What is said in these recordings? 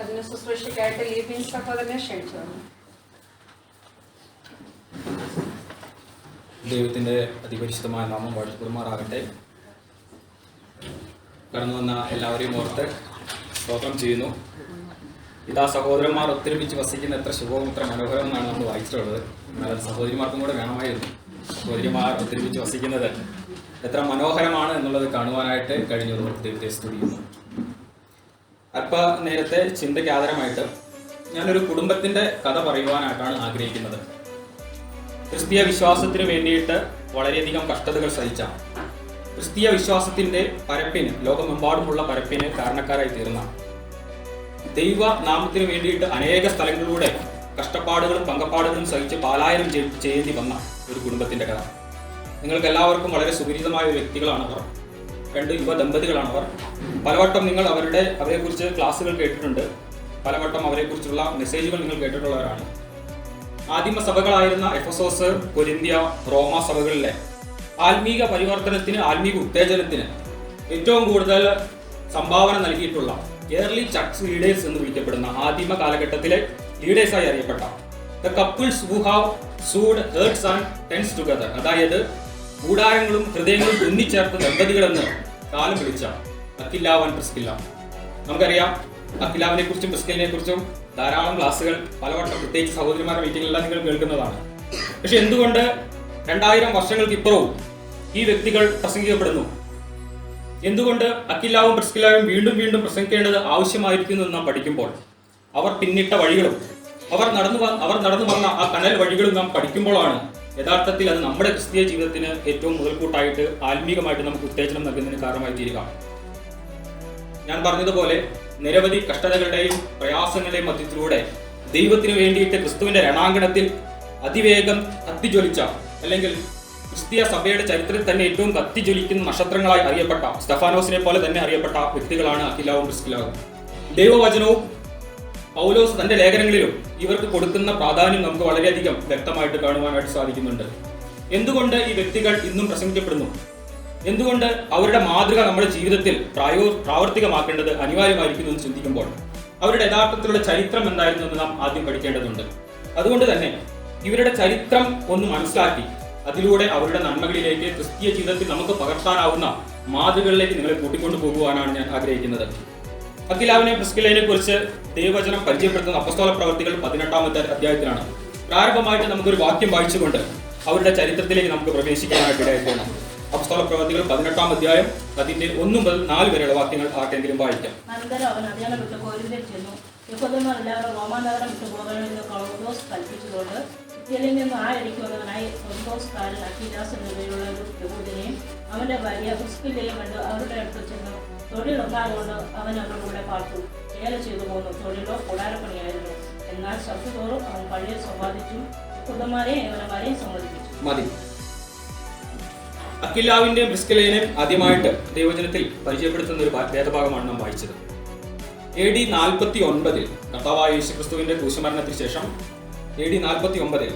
അതിന് ശുശ്രൂഷയ്ക്കായിട്ട് ലീബിൻ സഹോദരനെ ക്ഷണിച്ചു വന്നു. ദൈവത്തിൻ്റെ അതിപരിശുദ്ധമായ നാമം വാഴ്ത്തപ്പെടുമാറാകട്ടെ. കടന്നു വന്ന എല്ലാവരെയും ഓർത്ത് സ്തോത്രം ചെയ്യുന്നു. ഇതാ സഹോദരന്മാർ ഒത്തൊരുമിച്ച് വസിക്കുന്ന എത്ര ശുഭവും എത്ര മനോഹരം എന്നാണ് നമ്മൾ വായിച്ചിട്ടുള്ളത്. എന്നാൽ സഹോദരിമാർക്കും കൂടെ വേണമായിരുന്നു. സഹോദരിമാർ ഒത്തൊരുമിച്ച് വസിക്കുന്നത് എത്ര മനോഹരമാണ് എന്നുള്ളത് കാണുവാനായിട്ട് കഴിഞ്ഞത് ദൈവത്തെ സ്തുതിക്കുന്നു. അല്പ നേരത്തെ ചിന്തയ്ക്ക് ആധാരമായിട്ട് ഞാനൊരു കുടുംബത്തിൻ്റെ കഥ പറയുവാനായിട്ടാണ് ആഗ്രഹിക്കുന്നത്. ക്രിസ്തീയ വിശ്വാസത്തിന് വേണ്ടിയിട്ട് വളരെയധികം കഷ്ടതകൾ സഹിച്ച, ക്രിസ്തീയ വിശ്വാസത്തിൻ്റെ പരപ്പിന്, ലോകമെമ്പാടുമുള്ള പരപ്പിന് കാരണക്കാരായി തീർന്ന, ദൈവ നാമത്തിന് വേണ്ടിയിട്ട് അനേക സ്ഥലങ്ങളിലൂടെ കഷ്ടപ്പാടുകളും പങ്കപ്പാടുകളും സഹിച്ച് പലായനം ചെയ്യേണ്ടി വന്ന ഒരു കുടുംബത്തിൻ്റെ കഥ. നിങ്ങൾക്ക് എല്ലാവർക്കും വളരെ സുപരിചിതമായ വ്യക്തികളാണവർ. 2 യുവ ദമ്പതികളാണവർ. പലവട്ടം നിങ്ങൾ അവരെക്കുറിച്ച് ക്ലാസ്സുകൾ കേട്ടിട്ടുണ്ട്. പലവട്ടം അവരെക്കുറിച്ചുള്ള മെസ്സേജുകൾ നിങ്ങൾ കേട്ടിട്ടുള്ളവരാണ്. ആദിമ സഭകളായിരുന്ന എഫെസോസ്, കൊരിന്ത്യ, റോമ സഭകളിലെ ആത്മീക പരിവർത്തനത്തിന്, ആത്മീക ഉത്തേജനത്തിന് ഏറ്റവും കൂടുതൽ സംഭാവന നൽകിയിട്ടുള്ള ഏർലി ചർച്ച് ലീഡേഴ്സ് എന്ന് വിളിക്കപ്പെടുന്ന ആദിമ കാലഘട്ടത്തിലെ ലീഡേഴ്സായി അറിയപ്പെട്ട the couples who have sewed hearts and tents together, അതായത് കൂടാരങ്ങളും ഹൃദയങ്ങളും ഒന്നിച്ചേർത്ത ദമ്പതികളെന്ന് കാലം വിളിച്ച അക്കില്ലാവ് ആൻഡ് പ്രിസ്കില്ല. നമുക്കറിയാം, അക്കില്ലാവിനെ കുറിച്ചും പ്രിസ്കിലിനെ കുറിച്ചും ധാരാളം ക്ലാസ്സുകൾ പലവട്ടം, പ്രത്യേകിച്ച് സഹോദരിമാരുടെ മീറ്റിംഗിലെല്ലാം നിങ്ങൾ കേൾക്കുന്നതാണ്. പക്ഷെ എന്തുകൊണ്ട് 2000 വർഷങ്ങൾക്ക് ഇപ്പുറവും ഈ വ്യക്തികൾ പ്രസംഗിക്കപ്പെടുന്നു? എന്തുകൊണ്ട് അക്കില്ലാവും പ്രിസ്കില്ലാവും വീണ്ടും വീണ്ടും പ്രസംഗിക്കേണ്ടത് ആവശ്യമായിരിക്കുന്നു എന്ന് നാം പഠിക്കുമ്പോൾ, അവർ പിന്നിട്ട വഴികളും അവർ നടന്നു വന്ന ആ കനൽ വഴികളും നാം പഠിക്കുമ്പോഴാണ് യഥാർത്ഥത്തിൽ അത് നമ്മുടെ ക്രിസ്തീയ ജീവിതത്തിന് ഏറ്റവും മുതൽക്കൂട്ടായിട്ട് ആത്മീകമായിട്ട് നമുക്ക് ഉത്തേജനം നൽകുന്നതിന് കാരണമായി തീരുക. ഞാൻ പറഞ്ഞതുപോലെ നിരവധി കഷ്ടതകളുടെയും പ്രയാസങ്ങളുടെയും മധ്യത്തിലൂടെ ദൈവത്തിന് വേണ്ടിയിട്ട് ക്രിസ്തുവിന്റെ രണാങ്കണത്തിൽ അതിവേഗം കത്തിജ്വലിച്ച, അല്ലെങ്കിൽ ക്രിസ്തീയ സഭയുടെ ചരിത്രത്തിൽ തന്നെ ഏറ്റവും കത്തിജ്വലിക്കുന്ന നക്ഷത്രങ്ങളായി അറിയപ്പെട്ട, സ്റ്റെഫാനോസിനെ പോലെ തന്നെ അറിയപ്പെട്ട വ്യക്തികളാണ് അക്കില്ലാവും പ്രിസ്കില്ലാവും. ദൈവവചനവും പൗലോസ് തന്റെ ലേഖനങ്ങളിലും ഇവർക്ക് കൊടുക്കുന്ന പ്രാധാന്യം നമുക്ക് വളരെയധികം വ്യക്തമായിട്ട് കാണുവാനായിട്ട് സാധിക്കുന്നുണ്ട്. എന്തുകൊണ്ട് ഈ വ്യക്തികൾ ഇന്നും പ്രസംഗിക്കപ്പെടുന്നു? എന്തുകൊണ്ട് അവരുടെ മാതൃക നമ്മുടെ ജീവിതത്തിൽ പ്രാവർത്തികമാക്കേണ്ടത് അനിവാര്യമായിരിക്കുന്നു എന്ന് ചിന്തിക്കുമ്പോൾ അവരുടെ യഥാർത്ഥത്തിലുള്ള ചരിത്രം എന്തായിരുന്നു എന്ന് നാം ആദ്യം പഠിക്കേണ്ടതുണ്ട്. അതുകൊണ്ട് തന്നെ ഇവരുടെ ചരിത്രം ഒന്ന് മനസ്സിലാക്കി അതിലൂടെ അവരുടെ നന്മകളിലേക്ക്, ക്രിസ്തീയ ജീവിതത്തിൽ നമുക്ക് പകർത്താനാവുന്ന മാതൃകകളിലേക്ക് നിങ്ങളെ കൂട്ടിക്കൊണ്ടു പോകുവാനാണ് ഞാൻ ആഗ്രഹിക്കുന്നത്. അക്കില്ലാവിനെ പ്രിസ്കില്ലയെ കുറിച്ച് ദൈവവചനം പരിചയപ്പെടുത്തുന്ന അപ്പസ്തോല പ്രവർത്തികൾ 18-ാമത്തെ അധ്യായത്തിലാണ്. പ്രാരംഭമായിട്ട് നമുക്കൊരു വാക്യം വായിച്ചുകൊണ്ട് അവരുടെ ചരിത്രത്തിലേക്ക് നമുക്ക് പ്രവേശിക്കാനായിട്ട് ഇടയായിട്ടാണ്. അപ്പസ്തോല പ്രവർത്തികൾ 18-ാം അധ്യായം അതിന്റെ 1 മുതൽ 4 വരെയുള്ള വാക്യങ്ങൾ ആർക്കെങ്കിലും വായിക്കാം. അനന്തരം അവൻ അടയാളം വിട്ട് കോരിന്ത്യയിൽ ചെന്നു. യഹൂദന്മാർ എല്ലാവരും റോമാനഗരം വിട്ടു പോകണമെന്ന് ക്ലൗദിയോസ് കൽപ്പിച്ചുകൊണ്ട് ഇറ്റലിയിൽ നിന്ന് ആയിരിക്കുന്നവനായി ക്ലൗദിയോസ്കാരൻ അക്കില്ലാസ് എന്ന പേരുള്ള ഒരു യഹൂദനെയും അവന്റെ ഭാര്യ പ്രിസ്കില്ലയെയും കണ്ട് അവരുടെ അടുത്ത് ചെന്നു. തൊഴിലുണ്ടാകൊണ്ട് അവൻ അവരുടെ കൂടെ പാർത്തു. വേല ചെയ്തു പോന്നു. തൊഴിലോ കൂടാരപ്പണിയായിരുന്നു. എന്നാൽ ശബ്ദത്തോറും അവൻ പള്ളിയിൽ സമ്പാദിച്ചു. യഹൂദന്മാരെയും യവനന്മാരെയും സമ്മതിപ്പിച്ചു. മതി. അക്കില്ലാവിന്റെയും പ്രിസ്കില്ലയെയും ആദ്യമായിട്ട് ദൈവവചനത്തിൽ പരിചയപ്പെടുത്തുന്ന ഒരു വേദഭാഗമാണ് നാം വായിച്ചത്. AD 49 കർത്താവായ യേശുക്രിസ്തുവിന്റെ ക്രൂശമരണത്തിന് ശേഷം AD 49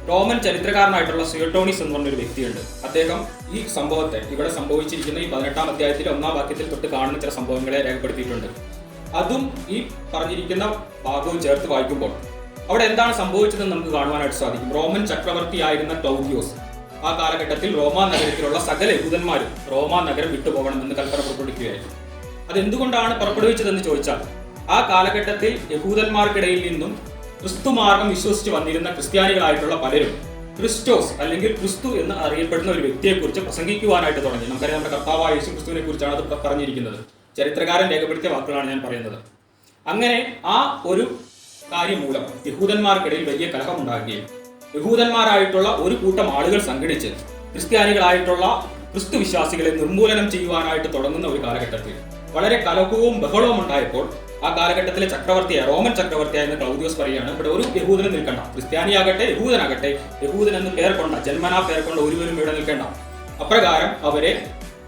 റോമൻ ചരിത്രകാരനായിട്ടുള്ള സുയോട്ടോണിസ് എന്ന് പറഞ്ഞൊരു വ്യക്തിയുണ്ട്. അദ്ദേഹം ഈ സംഭവത്തെ, ഇവിടെ സംഭവിച്ചിരിക്കുന്ന ഈ 18-ാം അധ്യായത്തിലെ 1-ാം വാക്യത്തിൽ തൊട്ട് കാണുന്ന ചില സംഭവങ്ങളെ രേഖപ്പെടുത്തിയിട്ടുണ്ട്. അതും ഈ പറഞ്ഞിരിക്കുന്ന ഭാഗവും ചേർത്ത് വായിക്കുമ്പോൾ അവിടെ എന്താണ് സംഭവിച്ചതെന്ന് നമുക്ക് കാണുവാനായിട്ട് സാധിക്കും. റോമൻ ചക്രവർത്തിയായിരുന്ന ക്ലൗദിയോസ് ആ കാലഘട്ടത്തിൽ റോമാ നഗരത്തിലുള്ള സകല യഹൂദന്മാരും റോമാ നഗരം വിട്ടുപോകണമെന്ന് കൽപ്പന പുറപ്പെടുവിക്കുകയായിരുന്നു. അതെന്തുകൊണ്ടാണ് പുറപ്പെടുവിച്ചതെന്ന് ചോദിച്ചാൽ, ആ കാലഘട്ടത്തിൽ യഹൂദന്മാർക്കിടയിൽ നിന്നും ക്രിസ്തു മാർഗം വിശ്വസിച്ച് വന്നിരുന്ന ക്രിസ്ത്യാനികളായിട്ടുള്ള പലരും ക്രിസ്റ്റോസ് അല്ലെങ്കിൽ ക്രിസ്തു എന്ന് അറിയപ്പെടുന്ന ഒരു വ്യക്തിയെക്കുറിച്ച് പ്രസംഗിക്കുവാനായിട്ട് തുടങ്ങി. നമുക്കറിയാം, നമ്മുടെ കർത്താവായ യേശു ക്രിസ്തുവിനെ കുറിച്ചാണ് അത് പറഞ്ഞിരിക്കുന്നത്. ചരിത്രകാരൻ രേഖപ്പെടുത്തിയ വാക്കുകളാണ് ഞാൻ പറയുന്നത്. അങ്ങനെ ആ ഒരു കാര്യം മൂലം യഹൂദന്മാർക്കിടയിൽ വലിയ കലഹമുണ്ടാകുകയും യഹൂദന്മാരായിട്ടുള്ള ഒരു കൂട്ടം ആളുകൾ സംഘടിച്ച് ക്രിസ്ത്യാനികളായിട്ടുള്ള ക്രിസ്തു വിശ്വാസികളെ നിർമൂലനം ചെയ്യുവാനായിട്ട് തുടങ്ങുന്ന ഒരു കാലഘട്ടത്തിൽ വളരെ കലഹവും ബഹളവും ഉണ്ടായപ്പോൾ ആ കാലഘട്ടത്തിലെ ചക്രവർത്തിയായ, റോമൻ ചക്രവർത്തിയായിരുന്ന ക്ലൗദിയോസ് പറയുകയാണ്, ഇവിടെ ഒരു യഹൂദനും നിൽക്കണ്ട, ക്രിസ്ത്യാനിയാകട്ടെ യഹൂദനാകട്ടെ, യഹൂദൻ എന്ന് പേർ കൊണ്ട, ജന്മനാ പേർ കൊണ്ട ഒരുവരും ഇവിടെ നിൽക്കേണ്ട. അപ്രകാരം അവരെ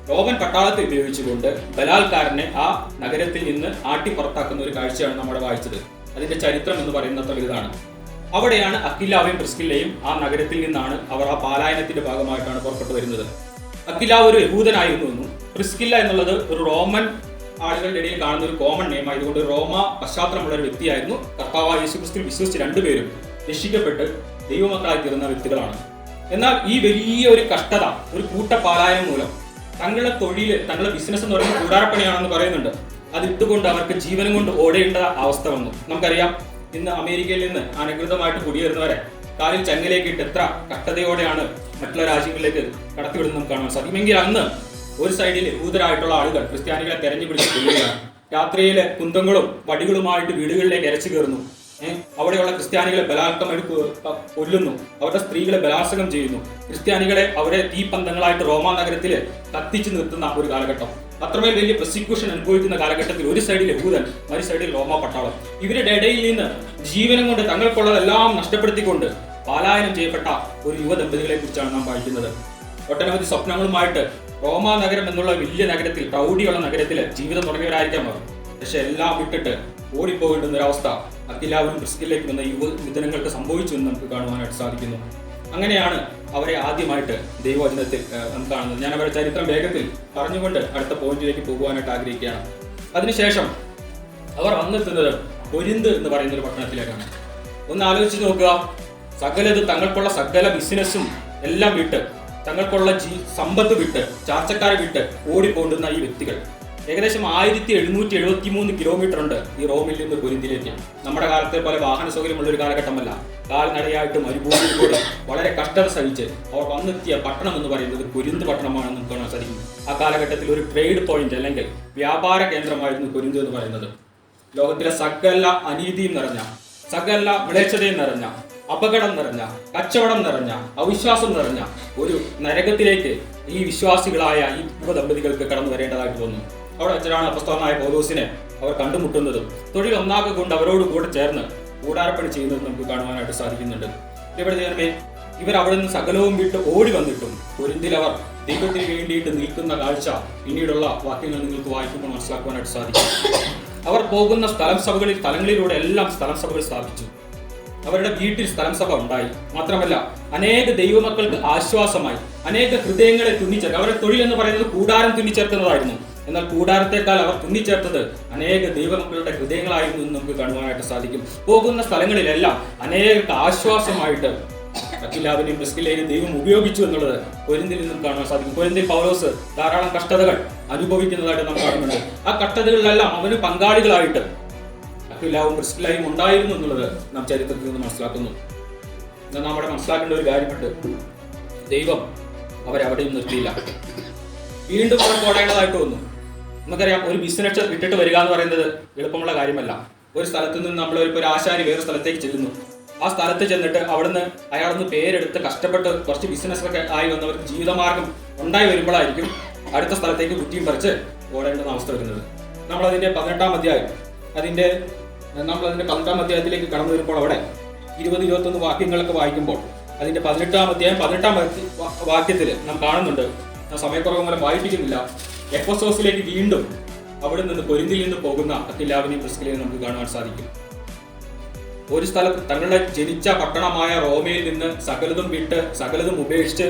റോമൻ പട്ടാളത്തെ ഉപയോഗിച്ചുകൊണ്ട് ബലാൽക്കാരനെ ആ നഗരത്തിൽ നിന്ന് ആട്ടി പുറത്താക്കുന്ന ഒരു കാഴ്ചയാണ് നമ്മുടെ വായിച്ചത്. അതിന്റെ ചരിത്രം എന്ന് പറയുന്നത് ഇതാണ്. അവിടെയാണ് അക്കില്ലാവയും പ്രിസ്കില്ലയും ആ നഗരത്തിൽ നിന്നാണ് അവർ ആ പാലായനത്തിന്റെ ഭാഗമായിട്ടാണ് പുറപ്പെട്ടു വരുന്നത്. അക്കില്ലാവ് ഒരു യഹൂദനായിരുന്നു എന്നും പ്രിസ്കില്ല എന്നുള്ളത് ഒരു റോമൻ ആളുകളുടെ ഇടയിൽ കാണുന്ന ഒരു കോമൺ നെയിം ആയതുകൊണ്ട് റോമ പശ്ചാത്തലമുള്ള ഒരു വ്യക്തിയായിരുന്നു. കർത്താവായ യേശുക്രിസ്തുവിൽ വിശ്വസിച്ച് രണ്ടുപേരും രക്ഷിക്കപ്പെട്ട് ദൈവമക്കളായി തീർന്ന വ്യക്തികളാണ്. എന്നാൽ ഈ വലിയ ഒരു കഷ്ടത, ഒരു കൂട്ടപാലായനം മൂലം തങ്ങളുടെ തൊഴിൽ, തങ്ങളുടെ ബിസിനസ് എന്ന് പറയുന്നത് കൂടാരപ്പണിയാണെന്ന് പറയുന്നുണ്ട്, അതിട്ടുകൊണ്ട് അവർക്ക് ജീവനം കൊണ്ട് ഓടേണ്ട അവസ്ഥ വന്നു. നമുക്കറിയാം, ഇന്ന് അമേരിക്കയിൽ നിന്ന് അനധികൃതമായിട്ട് കുടിയേറുന്നവരെ കാലിൽ ചങ്ങലേക്ക് ഇട്ട് എത്ര കഷ്ടതയോടെയാണ് മറ്റുള്ള രാജ്യങ്ങളിലേക്ക് കടത്തിവിടുന്നത് നമുക്ക് കാണാൻ സാധിക്കുമെങ്കിൽ അന്ന് ഒരു സൈഡിൽ യഹൂദരായിട്ടുള്ള ആളുകൾ ക്രിസ്ത്യാനികളെ തെരഞ്ഞു പിടിച്ച് കൊല്ലുകയാണ്. രാത്രിയിലെ കുന്തങ്ങളും വടികളുമായിട്ട് വീടുകളിലേക്ക് ഇരച്ചു കയറുന്നു. അവിടെയുള്ള ക്രിസ്ത്യാനികളെ ബലാത്സംഗം കൊല്ലുന്നു. അവരുടെ സ്ത്രീകളെ ബലാത്സംഗം ചെയ്യുന്നു. ക്രിസ്ത്യാനികളെ അവരെ തീപന്തങ്ങളായിട്ട് റോമാ നഗരത്തിൽ കത്തിച്ചു നിർത്തുന്ന ഒരു കാലഘട്ടം. അത്രമേൽ വലിയ പ്രോസിക്യൂഷൻ അനുഭവിക്കുന്ന കാലഘട്ടത്തിൽ ഒരു സൈഡിൽ യഹൂദൻ, മറു സൈഡിൽ റോമാ പട്ടാളം. ഇവരുടെ ഇടയിൽ നിന്ന് ജീവനം കൊണ്ട് തങ്ങൾക്കുള്ളതെല്ലാം നഷ്ടപ്പെടുത്തിക്കൊണ്ട് പലായനം ചെയ്യപ്പെട്ട ഒരു യുവ ദമ്പതികളെ കുറിച്ചാണ് നാം വായിക്കുന്നത്. ഒട്ടനവധി സ്വപ്നങ്ങളുമായിട്ട് റോമാ നഗരം എന്നുള്ള വലിയ നഗരത്തിൽ, പ്രൗഢിയുള്ള നഗരത്തിൽ ജീവിതം തുടങ്ങിയവരായിരിക്കാം അവർ. പക്ഷെ എല്ലാം വിട്ടിട്ട് ഓടിപ്പോകേണ്ടുന്ന ഒരവസ്ഥ അഖിലാവും ക്രിസ്തുവിലേക്ക് വന്ന യുവജനങ്ങൾക്ക് സംഭവിച്ചു എന്ന് നമുക്ക് കാണുവാനായിട്ട് സാധിക്കുന്നു. അങ്ങനെയാണ് അവരെ ആദ്യമായിട്ട് ദൈവവചനത്തിൽ നമുക്ക് കാണുന്നത്. ഞാൻ അവരുടെ ചരിത്രം വേഗത്തിൽ പറഞ്ഞുകൊണ്ട് അടുത്ത പോയിന്റിലേക്ക് പോകുവാനായിട്ട് ആഗ്രഹിക്കുകയാണ്. അതിനുശേഷം അവർ വന്നെത്തുന്നത് കൊരിന്ത് എന്ന് പറയുന്ന ഒരു പട്ടണത്തിലേക്കാണ്. ഒന്ന് ആലോചിച്ച് നോക്കുക. തങ്ങൾക്കുള്ള സകല ബിസിനസ്സും എല്ലാം വിട്ട്, തങ്ങൾക്കുള്ള സമ്പത്ത് വിട്ട്, ചാർച്ചക്കാരെ വിട്ട് ഓടിപ്പോണ്ടുന്ന ഈ വ്യക്തികൾ. ഏകദേശം 1773 കിലോമീറ്റർ ഉണ്ട് ഈ റോമിൽ നിന്ന് കൊരിന്തിലേക്ക്. നമ്മുടെ കാലത്തെ പോലെ വാഹന സൗകര്യമുള്ള ഒരു കാലഘട്ടമല്ല. കാൽനടയായിട്ട് മരുഭൂമിയിലൂടെ വളരെ കഷ്ടത സഹിച്ച് അവർ വന്നെത്തിയ പട്ടണം എന്ന് പറയുന്നത് കൊരിന്ത് പട്ടണമാണെന്ന് നമുക്ക് കാണാൻ സാധിക്കും. ആ കാലഘട്ടത്തിൽ ഒരു ട്രേഡ് പോയിന്റ് അല്ലെങ്കിൽ വ്യാപാര കേന്ദ്രമായിരുന്നു കൊരിന്ത് എന്ന് പറയുന്നത്. ലോകത്തിലെ സകല അനീതിയും നിറഞ്ഞ, സകല വിളച്ചതയും നിറഞ്ഞ, അപകടം നിറഞ്ഞ, കച്ചവടം നിറഞ്ഞ, അവിശ്വാസം നിറഞ്ഞ ഒരു നരകത്തിലേക്ക് ഈ വിശ്വാസികളായ ഈ യുവദമ്പതികൾക്ക് കടന്നു വരേണ്ടതായിട്ട് വന്നു. അവിടെ വെച്ചാണ് അപ്പോസ്തലനായ പൗലോസിനെ അവർ കണ്ടുമുട്ടുന്നതും തൊഴിൽ ഒന്നാകെ കൊണ്ട് അവരോട് കൂടെ ചേർന്ന് കൂടാരപ്പണി ചെയ്യുന്നതും നമുക്ക് കാണുവാനായിട്ട് സാധിക്കുന്നുണ്ട്. ഇവിടെ ഇവർ അവിടെ നിന്ന് സകലവും വിട്ട് ഓടി വന്നിട്ടും കൊരിന്തിൽ അവർ ദൈവത്തിന് വേണ്ടിയിട്ട് നിൽക്കുന്ന കാഴ്ച പിന്നീടുള്ള വാക്യങ്ങൾ നിങ്ങൾക്ക് വായിക്കുമ്പോൾ മനസ്സിലാക്കുവാനായിട്ട് സാധിക്കും. അവർ പോകുന്ന സ്ഥലങ്ങളിലൂടെ എല്ലാം സ്ഥലം സഭകൾ സ്ഥാപിച്ചു. അവരുടെ വീട്ടിൽ സ്ഥലം സഭ ഉണ്ടായി. മാത്രമല്ല അനേക ദൈവമക്കൾക്ക് ആശ്വാസമായി, അനേക ഹൃദയങ്ങളെ തുന്നിച്ചേർക്കുക. അവരുടെ തൊഴിൽ എന്ന് പറയുന്നത് കൂടാരം തുന്നിച്ചേർക്കുന്നതായിരുന്നു. എന്നാൽ കൂടാരത്തെക്കാൾ അവർ തുന്നിച്ചേർത്തത് അനേക ദൈവമക്കളുടെ ഹൃദയങ്ങളായിരുന്നു എന്ന് നമുക്ക് കാണുവാനായിട്ട് സാധിക്കും. പോകുന്ന സ്ഥലങ്ങളിലെല്ലാം അനേക ആശ്വാസമായിട്ട് അഖിലാവിനെയും പ്രിസ്കില്ലയെയും ദൈവം ഉപയോഗിച്ചു എന്നുള്ളത് കൊരിന്തിൽ നിന്നും കാണാൻ സാധിക്കും. കൊരിന്തിൽ പൗലോസ് ധാരാളം കഷ്ടതകൾ അനുഭവിക്കുന്നതായിട്ട് നാം കാണുന്നുണ്ട്. ആ കഷ്ടതകളിലെല്ലാം അവന് പങ്കാളികളായിട്ട് അഖിലാവും പ്രിസ്കില്ലയും ഉണ്ടായിരുന്നു എന്നുള്ളത് നാം ചരിത്രത്തിൽ നിന്ന് മനസ്സിലാക്കുന്നു. എന്നാൽ നമ്മുടെ മനസ്സിലാക്കേണ്ട ഒരു കാര്യമുണ്ട്. ദൈവം അവരവിടെയും നിർത്തിയില്ല. വീണ്ടും അവർക്ക് ഓടേണ്ടതായിട്ട് വന്നു. നമുക്കറിയാം, ഒരു ബിസിനസ് വിട്ടിട്ട് വരിക എന്ന് പറയുന്നത് എളുപ്പമുള്ള കാര്യമല്ല. ഒരു സ്ഥലത്ത് നിന്ന് നമ്മൾ ഒരു ആശാരി വേറെ സ്ഥലത്തേക്ക് ചെല്ലുന്നു. ആ സ്ഥലത്ത് ചെന്നിട്ട് അവിടുന്ന് അയാളൊന്ന് പേരെടുത്ത് കഷ്ടപ്പെട്ട് കുറച്ച് ബിസിനസ്സൊക്കെ ആയി വന്നവർക്ക് ജീവിതമാർഗം ഉണ്ടായി വരുമ്പോഴായിരിക്കും അടുത്ത സ്ഥലത്തേക്ക് കുറ്റിയും പറിച്ച് ഓടേണ്ടുന്ന അവസ്ഥ വരുന്നത്. നമ്മളതിൻ്റെ 18-ാം അധ്യായത്തിലേക്ക് കടന്നു വരുമ്പോൾ അവിടെ 20-21 വാക്യങ്ങളൊക്കെ വായിക്കുമ്പോൾ അതിൻ്റെ 18-ാം വാക്യത്തിൽ നാം കാണുന്നുണ്ട്. സമയക്കുറവ് മൂലം വായിപ്പിക്കുന്നില്ല. എഫെസോസിലേക്ക് വീണ്ടും അവിടെ നിന്ന് കൊരിന്തിൽ നിന്ന് പോകുന്ന അഖിലാവിനെയും പ്രിസ്കില്ലയെയും നമുക്ക് കാണുവാൻ സാധിക്കും. ഒരു സ്ഥലത്ത് തങ്ങളുടെ ജനിച്ച പട്ടണമായ റോമയിൽ നിന്ന് സകലതും വിട്ട് സകലതും ഉപേക്ഷിച്ച്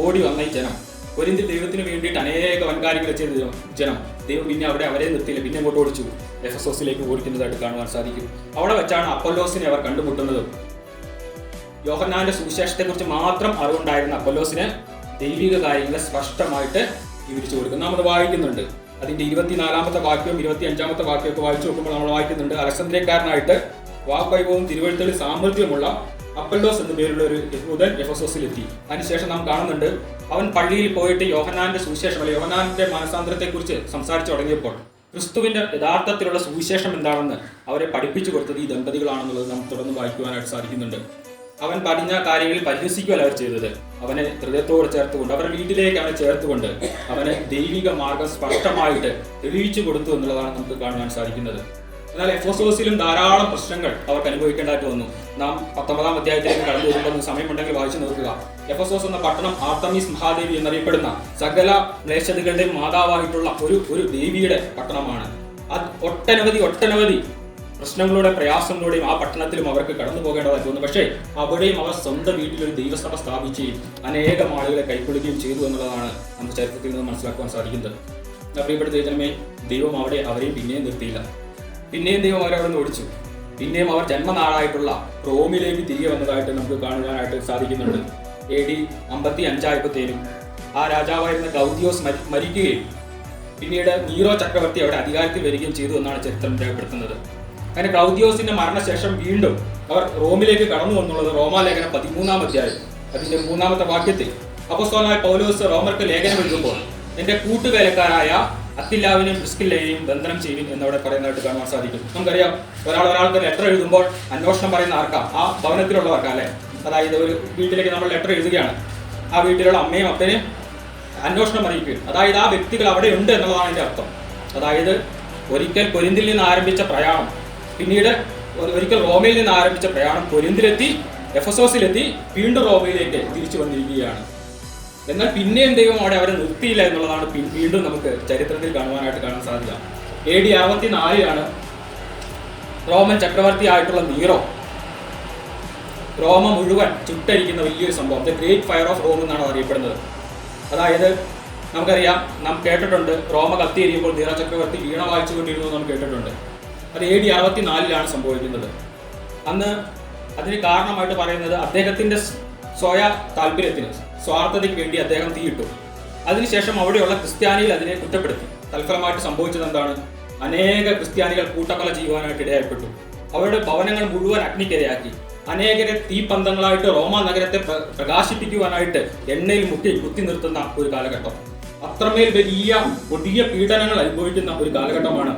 ഓടി വന്ന ഈ ജനം, കൊരിന്തിൽ ദൈവത്തിന് വേണ്ടിയിട്ട് അനേക വൻകാര്യങ്ങൾ ചെയ്ത ജനം, ദൈവം പിന്നെ അവരെ നിർത്തിയില്ല, പിന്നെ അങ്ങോട്ട് ഓടിച്ചു എഫെസോസിലേക്ക് ഓടിക്കുന്നതായിട്ട് കാണുവാൻ സാധിക്കും. അവിടെ വെച്ചാണ് അപ്പൊല്ലോസിനെ അവർ കണ്ടുമുട്ടുന്നതും. യോഹന്നാന്റെ സുവിശേഷത്തെക്കുറിച്ച് മാത്രം അറിവുണ്ടായിരുന്ന അപ്പൊല്ലോസിന് ദൈവിക കാര്യങ്ങളെ സ്പഷ്ടമായിട്ട് വിവരിച്ചു കൊടുക്കും. നമ്മൾ വായിക്കുന്നുണ്ട്. അതിന്റെ 24-ാമത്തെ വാക്യവും 25-ാമത്തെ വാക്യമൊക്കെ വായിച്ചു നോക്കുമ്പോൾ നമ്മൾ വായിക്കുന്നുണ്ട്, അലക്സാന്ദ്രിയക്കാരനായിട്ട് വാഗ്വൈഭവവും തിരുവഴുത്തുകളിൽ സാമർഥ്യമുള്ള അപ്പൊല്ലോസ് എന്ന പേരുള്ള ഒരു യഹൂദൻ എഫെസോസിലെത്തി. അതിനുശേഷം നാം കാണുന്നുണ്ട്, അവൻ പള്ളിയിൽ പോയിട്ട് യോഹന്നാന്റെ സുവിശേഷം അല്ലെ യോഹന്നാന്റെ മനസാന്തരത്തെക്കുറിച്ച് സംസാരിച്ചു തുടങ്ങിയപ്പോൾ ക്രിസ്തുവിന്റെ യഥാർത്ഥത്തിലുള്ള സുവിശേഷം എന്താണെന്ന് അവരെ പഠിപ്പിച്ചു കൊടുത്തത് ഈ ദമ്പതികളാണെന്നുള്ളത് നാം തുടർന്ന് വായിക്കുവാനായിട്ട് സാധിക്കുന്നുണ്ട്. അവൻ പഠിഞ്ഞ കാര്യങ്ങളിൽ പരിഹസിക്കുകയല്ല അവർ ചെയ്തത്. അവനെ ഹൃദയത്തോട് ചേർത്തുകൊണ്ട്, അവരുടെ വീട്ടിലേക്ക് അവനെ ചേർത്തുകൊണ്ട് അവന് ദൈവിക മാർഗം സ്പഷ്ടമായിട്ട് തെളിയിച്ചു കൊടുത്തു എന്നുള്ളതാണ് നമുക്ക് കാണുവാൻ സാധിക്കുന്നത്. എന്നാൽ എഫെസോസിലും ധാരാളം പ്രശ്നങ്ങൾ അവർക്ക് അനുഭവിക്കേണ്ടതായിട്ട് വന്നു. നാം 19-ാം അധ്യായത്തിലേക്ക് കടന്നു വരുമ്പോൾ സമയമുണ്ടെങ്കിൽ വായിച്ചു നോക്കുക. എഫെസോസ് എന്ന പട്ടണം ആർത്തമീസ് മഹാദേവി എന്നറിയപ്പെടുന്ന സകല ക്ലേശതകളുടെയും മാതാവായിട്ടുള്ള ഒരു ദേവിയുടെ പട്ടണമാണ്. അത് ഒട്ടനവധി പ്രശ്നങ്ങളുടെ പ്രയാസങ്ങളുടെയും ആ പട്ടണത്തിലും അവർക്ക് കടന്നു പോകേണ്ടതായിട്ട് വന്നു. പക്ഷേ അവിടെയും അവർ സ്വന്തം വീട്ടിലൊരു ദൈവസഭ സ്ഥാപിക്കുകയും അനേകം ആളുകളെ കൈക്കൊള്ളുകയും ചെയ്തു എന്നുള്ളതാണ് നമുക്ക് ചരിത്രത്തിൽ നിന്ന് മനസ്സിലാക്കുവാൻ സാധിക്കുന്നത്. പ്രിയപ്പെട്ട ദൈവമേ, ദൈവം അവരെയും പിന്നെയും നിർത്തിയില്ല. പിന്നെയും ദൈവം അവരെ അവിടെ നിന്ന് ഓടിച്ചു. പിന്നെയും അവർ ജന്മനാളായിട്ടുള്ള റോമിലേക്ക് തിരികെ വന്നതായിട്ട് നമുക്ക് കാണുവാനായിട്ട് സാധിക്കുന്നുണ്ട്. AD 55 ആ രാജാവായിരുന്ന ക്ലൗദിയോസ് മരിക്കുകയും പിന്നീട് നീറോ ചക്രവർത്തി അവിടെ അധികാരത്തിൽ വരികയും ചെയ്തു എന്നാണ് ചരിത്രം രേഖപ്പെടുത്തുന്നത്. അങ്ങനെ ക്ലൗദിയോസിന്റെ മരണശേഷം വീണ്ടും അവർ റോമിലേക്ക് കടന്നു എന്നുള്ളത് റോമാലേഖനം 13-ാം അധ്യായം അതിന്റെ 3-ാമത്തെ വാക്യത്തിൽ അപ്പോസ്തലനായ പൗലോസ് റോമർക്ക് ലേഖനം എഴുതുമ്പോൾ എന്റെ കൂട്ടുവേലക്കാരായ അത്തില്ലാവിനെയും പ്രിസ്കില്ലയെയും ബന്ധനം ചെയ്യും എന്നവിടെ പറയുന്നതായിട്ട് കാണാൻ സാധിക്കും. നമുക്കറിയാം, ഒരാൾക്ക് ലെറ്റർ എഴുതുമ്പോൾ അന്വേഷണം പറയുന്ന ആർക്കാ? ആ ഭവനത്തിലുള്ളവർക്കാ അല്ലെ? അതായത് ഒരു വീട്ടിലേക്ക് നമ്മൾ ലെറ്റർ എഴുതുകയാണ്, ആ വീട്ടിലുള്ള അമ്മയും അപ്പനെയും അന്വേഷണം അറിയിക്കുകയും, അതായത് ആ വ്യക്തികൾ അവിടെ ഉണ്ട് എന്നുള്ളതാണ് അതിന്റെ അർത്ഥം. അതായത് ഒരിക്കൽ കൊരിന്തിൽ നിന്ന് ആരംഭിച്ച പ്രയാണം, പിന്നീട് ഒരിക്കൽ റോമയിൽ നിന്ന് ആരംഭിച്ച പ്രയാണം കൊരിന്തിലെത്തി, എഫെസോസിലെത്തി, വീണ്ടും റോമയിലേക്ക് തിരിച്ചു വന്നിരിക്കുകയാണ്. എന്നാൽ പിന്നെയും ദൈവം അവിടെ അവരെ നിർത്തിയില്ല എന്നുള്ളതാണ് വീണ്ടും നമുക്ക് ചരിത്രത്തിൽ കാണുവാനായിട്ട് കാണാൻ സാധിക്കുക. AD 64 റോമൻ ചക്രവർത്തി ആയിട്ടുള്ള നീറോ റോമ മുഴുവൻ ചുട്ടരിക്കുന്ന വലിയൊരു സംഭവം, the great fire of Rome എന്നാണ് അറിയപ്പെടുന്നത്. അതായത് നമുക്കറിയാം, നാം കേട്ടിട്ടുണ്ട്, റോമ കത്തിയെരിയുമ്പോൾ നീറോ ചക്രവർത്തി വീണ വായിച്ചുകൊണ്ടിരുന്നു നാം കേട്ടിട്ടുണ്ട്. അത് AD 64 സംഭവിക്കുന്നത്. അന്ന് അതിന് കാരണമായിട്ട് പറയുന്നത് അദ്ദേഹത്തിന്റെ താല്പര്യത്തിന്, സ്വാർത്ഥതയ്ക്ക് വേണ്ടി അദ്ദേഹം തീയിട്ടു. അതിനുശേഷം അവിടെയുള്ള ക്രിസ്ത്യാനികൾ അതിനെ കുറ്റപ്പെടുത്തി. തൽഫലമായിട്ട് സംഭവിച്ചത് എന്താണ്? അനേക ക്രിസ്ത്യാനികൾ കൂട്ടക്കൊല ചെയ്യുവാനായിട്ട് ഇടയായിപ്പെട്ടു. അവരുടെ ഭവനങ്ങൾ മുഴുവൻ അഗ്നിക്കിരയാക്കി. അനേകരെ തീപന്തങ്ങളായിട്ട് റോമ നഗരത്തെ പ്രകാശിപ്പിക്കുവാനായിട്ട് എണ്ണയിൽ കുത്തി നിർത്തുന്ന ഒരു കാലഘട്ടം. അത്രമേൽ വലിയ കൊടിയ പീഡനങ്ങൾ അനുഭവിക്കുന്ന ഒരു കാലഘട്ടമാണ്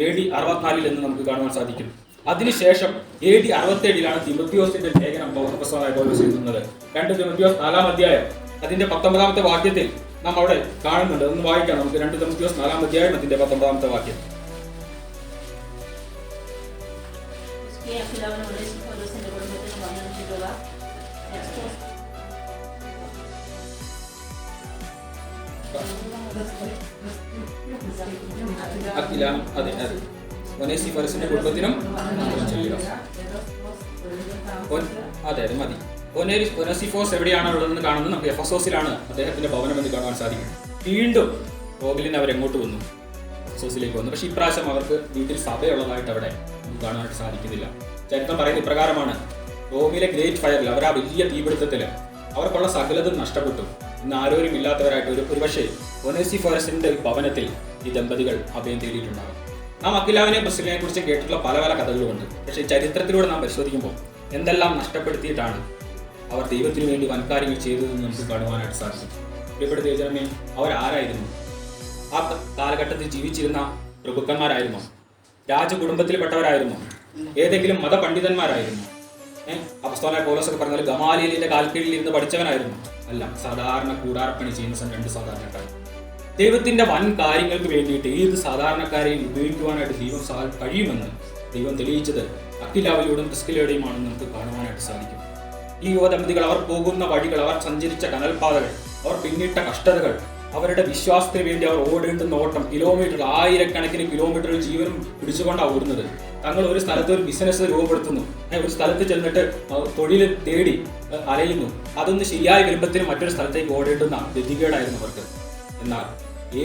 AD 64 എന്ന് നമുക്ക് കാണുവാൻ സാധിക്കും. അതിനുശേഷം AD 67 തിമോത്തിയോസിന്റെ ലേഖനം അപ്പോസ്തലനായ പൗലോസ് എഴുതുന്നത്. 2 തിമോത്തിയോസ് 4-ാം അധ്യായം അതിന്റെ 19-ാമത്തെ വാക്യത്തിൽ നാം അവിടെ കാണുന്നുണ്ട്. ഒന്ന് വായിക്കാം നമുക്ക്. 2 തിമോത്തിയോസ് 4-ാം അധ്യായം അതിന്റെ 19-ാമത്തെ വാക്യം. അതെ, ഒനേസിഫോറസിന്റെ കുടുംബത്തിനും അതെ മതി. ഒനേസിഫോസ് എവിടെയാണ് ഉള്ളതെന്ന് കാണുന്നത് നമുക്ക് എഫെസോസിലാണ് അദ്ദേഹത്തിന്റെ ഭവനം എന്ന് കാണാൻ സാധിക്കും. വീണ്ടും റോമിൽ നിന്ന് അവരെങ്ങോട്ട് വന്നു, എഫെസോസിലേക്ക് വന്നു. പക്ഷെ ഇപ്രാവശ്യം അവർക്ക് വീട്ടിൽ സഭയുള്ളതായിട്ട് അവിടെ കാണാനായിട്ട് സാധിക്കുന്നില്ല. ചരിത്രം പറയുന്ന ഇപ്രകാരമാണ്: റോമിലെ ഗ്രേറ്റ് ഫയറിൽ, അവർ ആ വലിയ തീപിടുത്തത്തിൽ അവർക്കുള്ള സകലതും നഷ്ടപ്പെട്ടു. ഇന്ന് ആരോരും ഇല്ലാത്തവരായിട്ട് ഒരുപക്ഷെ ഒനേസിഫോറസിന്റെ ഭവനത്തിൽ ഈ ദമ്പതികൾ അഭയം തേടിയിട്ടുണ്ടാകും. നാം അക്വിലാവിനെ പ്രിസ്കില്ലയെ കുറിച്ച് കേട്ടിട്ടുള്ള പല പല കഥകളുമുണ്ട്. പക്ഷേ ചരിത്രത്തിലൂടെ നാം പരിശോധിക്കുമ്പോൾ എന്തെല്ലാം നഷ്ടപ്പെടുത്തിയിട്ടാണ് അവർ ദൈവത്തിന് വേണ്ടി വൻകാര്യങ്ങൾ ചെയ്തതെന്ന് നമുക്ക് കാണുവാനായിട്ട് സാധിക്കും. പ്രിയപ്പെട്ട ദൈവജനമേ, അവരാരായിരുന്നു? ആ കാലഘട്ടത്തിൽ ജീവിച്ചിരുന്ന പ്രഭുക്കന്മാരായിരുന്നോ? രാജകുടുംബത്തിൽപ്പെട്ടവരായിരുന്നോ? ഏതെങ്കിലും മതപണ്ഡിതന്മാരായിരുന്നോ? അപ്പോസ്തലനായ പൗലോസ് ഒക്കെ പറഞ്ഞാൽ ഗമാലിയലിന്റെ കാൽക്കീഴിൽ ഇരുന്ന് പഠിച്ചവനായിരുന്നു? അല്ല, സാധാരണ കൂടാരപ്പണി ചെയ്യുന്ന 2 സാധാരണക്കാർ. ദൈവത്തിന്റെ വൻ കാര്യങ്ങൾക്ക് വേണ്ടിയിട്ട് ഏത് സാധാരണക്കാരെയും ഉപയോഗിക്കുവാനായിട്ട് ദൈവം കഴിയുമെന്ന് ദൈവം തെളിയിച്ചത് അക്വിലാവിലൂടെയും പ്രിസ്കില്ലയുടെയുമാണെന്ന് നമുക്ക് കാണുവാനായിട്ട് സാധിക്കും. ഈ യുവദമ്പതികൾ അവർ പോകുന്ന വഴികൾ, അവർ സഞ്ചരിച്ച കനൽപാതകൾ, അവർ പിന്നിട്ട കഷ്ടതകൾ, അവരുടെ വിശ്വാസത്തിന് വേണ്ടി അവർ ഓടേണ്ടുന്ന ഓട്ടം, കിലോമീറ്റർ, ആയിരക്കണക്കിന് കിലോമീറ്ററുകൾ ജീവനും പിടിച്ചുകൊണ്ടാണ് ഓടുന്നത്. തങ്ങൾ ഒരു സ്ഥലത്ത് ഒരു ബിസിനസ് രൂപപ്പെടുത്തുന്നു, ഒരു സ്ഥലത്ത് ചെന്നിട്ട് തൊഴിൽ തേടി അലയുന്നു. അതൊന്ന് ശരിയായി വരുമ്പത്തിനും മറ്റൊരു സ്ഥലത്തേക്ക് ഓടേണ്ടുന്ന ഗതികേടായിരുന്നു അവർക്ക്. എന്നാൽ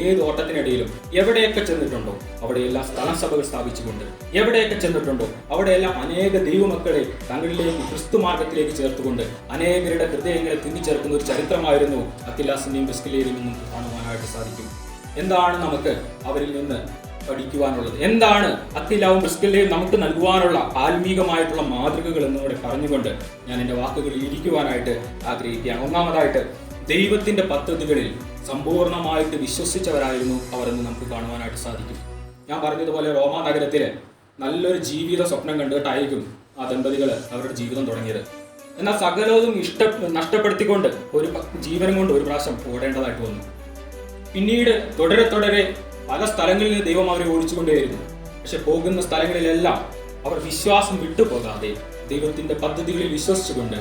ഏത് ഓട്ടത്തിനിടയിലും എവിടെയൊക്കെ ചെന്നിട്ടുണ്ടോ അവിടെയെല്ലാം സ്ഥലസഭകൾ സ്ഥാപിച്ചുകൊണ്ട്, എവിടെയൊക്കെ ചെന്നിട്ടുണ്ടോ അവിടെയെല്ലാം അനേക ദൈവമക്കളെ തങ്ങളിലേക്ക് ക്രിസ്തു മാർഗത്തിലേക്ക് ചേർത്തുകൊണ്ട് അനേകരുടെ ഹൃദയങ്ങളെ തുന്നിച്ചേർക്കുന്ന ഒരു ചരിത്രമായിരുന്നു അക്വിലാസിന്റെയും പ്രിസ്കില്ലയുടെയും നമുക്ക് കാണുവാനായിട്ട് സാധിക്കും. എന്താണ് നമുക്ക് അവരിൽ നിന്ന് പഠിക്കുവാനുള്ളത്? എന്താണ് അക്വിലാവും പ്രിസ്കില്ലയും നമുക്ക് നൽകുവാനുള്ള ആത്മീകമായിട്ടുള്ള മാതൃകകൾ എന്നിവിടെ പറഞ്ഞുകൊണ്ട് ഞാൻ എൻ്റെ വാക്കുകളിൽ ഇരിക്കുവാനായിട്ട് ആഗ്രഹിക്കുകയാണ്. ഒന്നാമതായിട്ട്, ദൈവത്തിന്റെ പദ്ധതികളിൽ സമ്പൂർണമായിട്ട് വിശ്വസിച്ചവരായിരുന്നു അവരെന്ന് നമുക്ക് കാണുവാനായിട്ട് സാധിക്കും. ഞാൻ പറഞ്ഞതുപോലെ റോമാ നഗരത്തില് നല്ലൊരു ജീവിത സ്വപ്നം കണ്ടിട്ടായിരിക്കും ആ ദമ്പതികൾ അവരുടെ ജീവിതം തുടങ്ങിയത്. എന്നാൽ സകലതും നഷ്ടപ്പെടുത്തിക്കൊണ്ട് ജീവനം കൊണ്ട് ഒരു പ്രാവശ്യം ഓടേണ്ടതായിട്ട് വന്നു. പിന്നീട് തുടരെ പല സ്ഥലങ്ങളിൽ നിന്ന് ദൈവം അവരെ ഓടിച്ചുകൊണ്ടേയിരുന്നു. പക്ഷെ പോകുന്ന സ്ഥലങ്ങളിലെല്ലാം അവർ വിശ്വാസം വിട്ടുപോകാതെ ദൈവത്തിന്റെ പദ്ധതികളിൽ വിശ്വസിച്ചുകൊണ്ട്